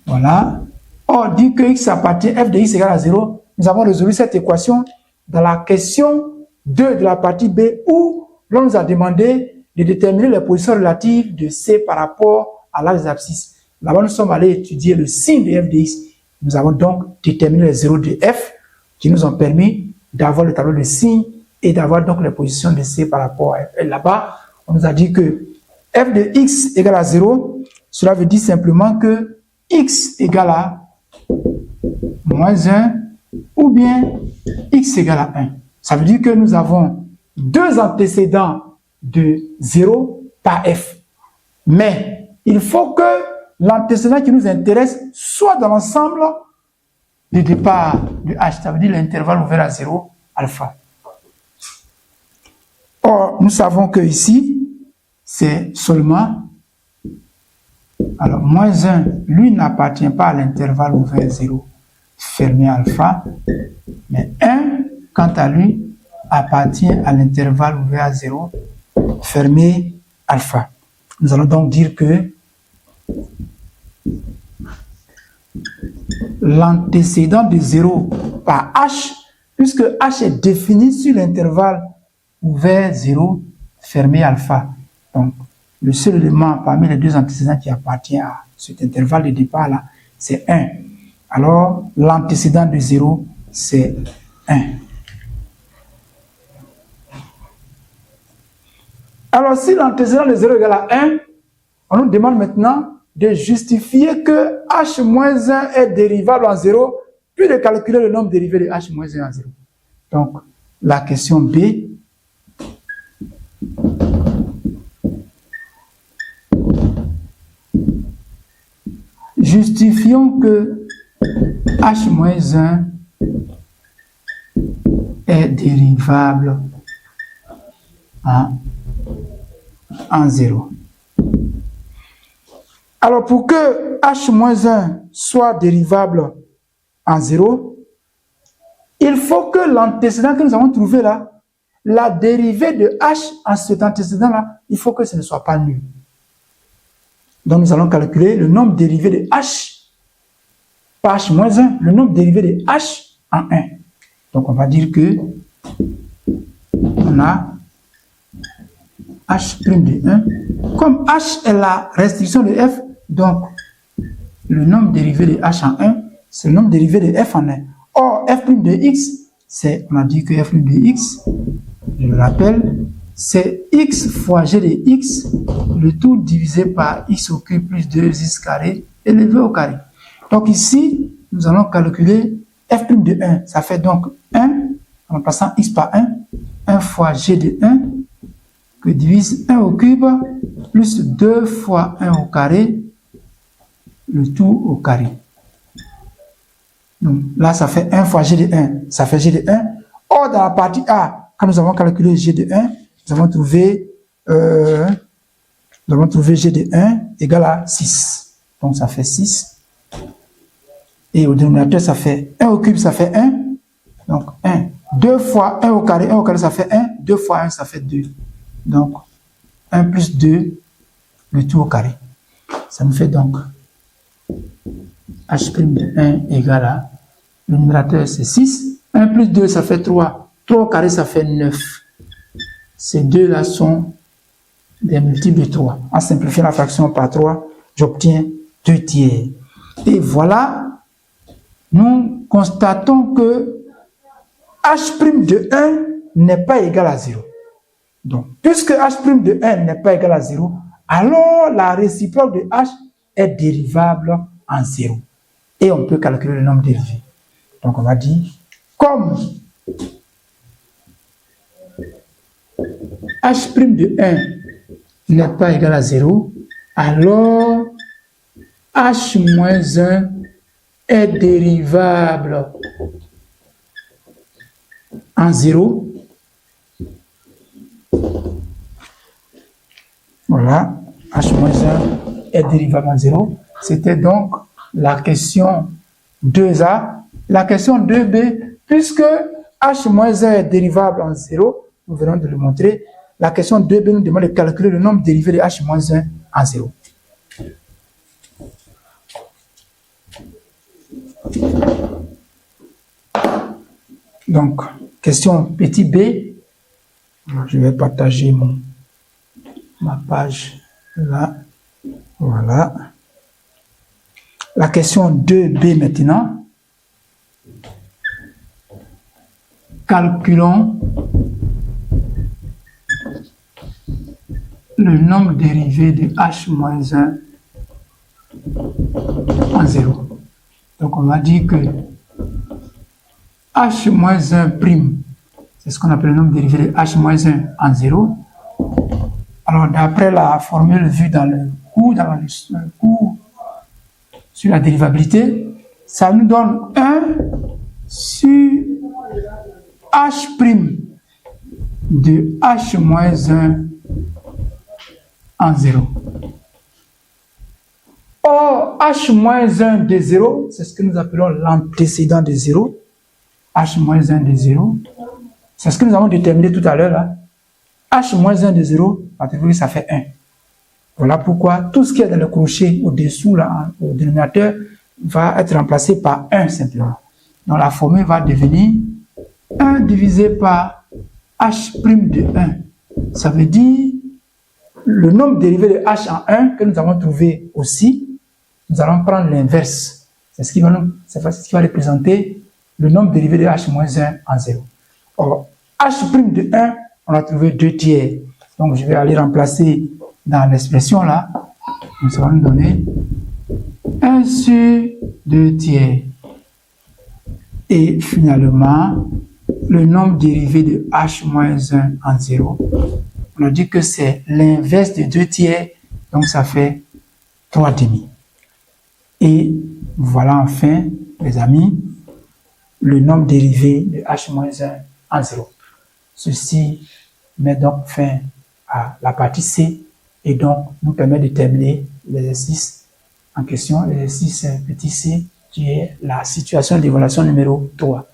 Voilà. Or, dit que X appartient, F de X égale à 0, nous avons résolu cette équation dans la question 2 de la partie B où l'on nous a demandé de déterminer les positions relatives de C par rapport à l'axe des abscisses. Là-bas, nous sommes allés étudier le signe de F de X. Nous avons donc déterminé les zéros de F qui nous ont permis d'avoir le tableau de signes et d'avoir donc les positions de C par rapport à F. Et là-bas, on nous a dit que F de X égale à 0, cela veut dire simplement que X égale à moins 1 ou bien X égale à 1. Ça veut dire que nous avons deux antécédents de 0 par F. Mais il faut que l'antécédent qui nous intéresse soit dans l'ensemble de départ de H. Ça veut dire l'intervalle ouvert à 0, alpha. Or, nous savons que ici, c'est seulement, alors moins 1, lui n'appartient pas à l'intervalle ouvert 0 fermé alpha, mais 1, quant à lui, appartient à l'intervalle ouvert à 0 fermé alpha. Nous allons donc dire que l'antécédent de 0 par H, puisque H est défini sur l'intervalle ouvert 0 fermé alpha. Donc, le seul élément parmi les deux antécédents qui appartient à cet intervalle de départ-là, c'est 1. Alors, l'antécédent de 0, c'est 1. Alors, si l'antécédent de 0 égale à 1, on nous demande maintenant de justifier que H-1 est dérivable en 0, puis de calculer le nombre dérivé de H-1 en 0. Donc, la question B. Justifions que H-1 est dérivable en 0. Alors, pour que H-1 soit dérivable en 0, il faut que l'antécédent que nous avons trouvé là, la dérivée de H en cet antécédent-là, il faut que ce ne soit pas nul. Donc, nous allons calculer le nombre dérivé de H par H-1, le nombre dérivé de H en 1. Donc, on va dire que on a H' de 1. Comme H est la restriction de F, donc le nombre dérivé de H en 1, c'est le nombre dérivé de F en 1. Or, F' de X, on a dit que F' de X, je le rappelle, c'est x fois g de x, le tout divisé par x au cube plus 2x carré élevé au carré. Donc ici, nous allons calculer f' de 1. Ça fait donc 1, en remplaçant x par 1 fois g de 1, que divise 1 au cube, plus 2 fois 1 au carré, le tout au carré. Donc là, ça fait 1 fois g de 1, ça fait g de 1. Or, dans la partie A, quand nous avons calculé g de 1, nous avons trouvé g de 1 égale à 6. Donc ça fait 6. Et au dénominateur, ça fait 1 au cube, ça fait 1. Donc 1. 2 fois 1 au carré ça fait 1. 2 fois 1, ça fait 2. Donc 1 plus 2, le tout au carré. Ça nous fait donc h' de 1 égale à, le numérateur c'est 6. 1 plus 2, ça fait 3. 3 au carré, ça fait 9. Ces deux-là sont des multiples de 3. En simplifiant la fraction par 3, j'obtiens 2 tiers. Et voilà, nous constatons que h' de 1 n'est pas égal à 0. Donc, puisque h' de 1 n'est pas égal à 0, alors la réciproque de h est dérivable en 0. Et on peut calculer le nombre dérivé. Donc, on va dire, comme h' de 1 n'est pas égal à 0, alors h moins 1 est dérivable en 0. Voilà, h moins 1 est dérivable en 0. C'était donc la question 2A. La question 2B, puisque h moins 1 est dérivable en 0, nous venons de le montrer. La question 2B nous demande de calculer le nombre dérivé de h moins 1 en 0. Donc, question petit b. Je vais partager ma page là. Voilà. La question 2b maintenant. Calculons le nombre dérivé de h moins 1 en 0. Donc on va dire que h moins 1 prime, c'est ce qu'on appelle le nombre dérivé de h moins 1 en 0. Alors d'après la formule vue dans le cours, sur la dérivabilité, ça nous donne 1 sur h' de h moins 1 en 0. Or, h moins 1 de 0, c'est ce que nous appelons l'antécédent de 0. H moins 1 de 0, c'est ce que nous avons déterminé tout à l'heure là. H moins 1 de 0, ça fait 1. Voilà pourquoi tout ce qui est dans le crochet au-dessous là, au dénominateur, va être remplacé par 1 simplement. Donc la formule va devenir 1 divisé par h' de 1. Ça veut dire le nombre dérivé de h en 1 que nous avons trouvé aussi. Nous allons prendre l'inverse. C'est ce qui va représenter le nombre dérivé de h moins 1 en 0. Or, h' de 1, on a trouvé 2 tiers. Donc, je vais aller remplacer dans l'expression là. Donc, ça va nous donner 1 sur 2 tiers. Et finalement, le nombre dérivé de h moins 1 en 0, on a dit que c'est l'inverse de 2 tiers. Donc, ça fait 3 demi. Et voilà enfin, les amis, le nombre dérivé de h moins 1 en 0. Ceci met donc fin à la partie C et donc nous permet de terminer l'exercice en question, l'exercice petit c, qui est la situation d'évaluation numéro 3.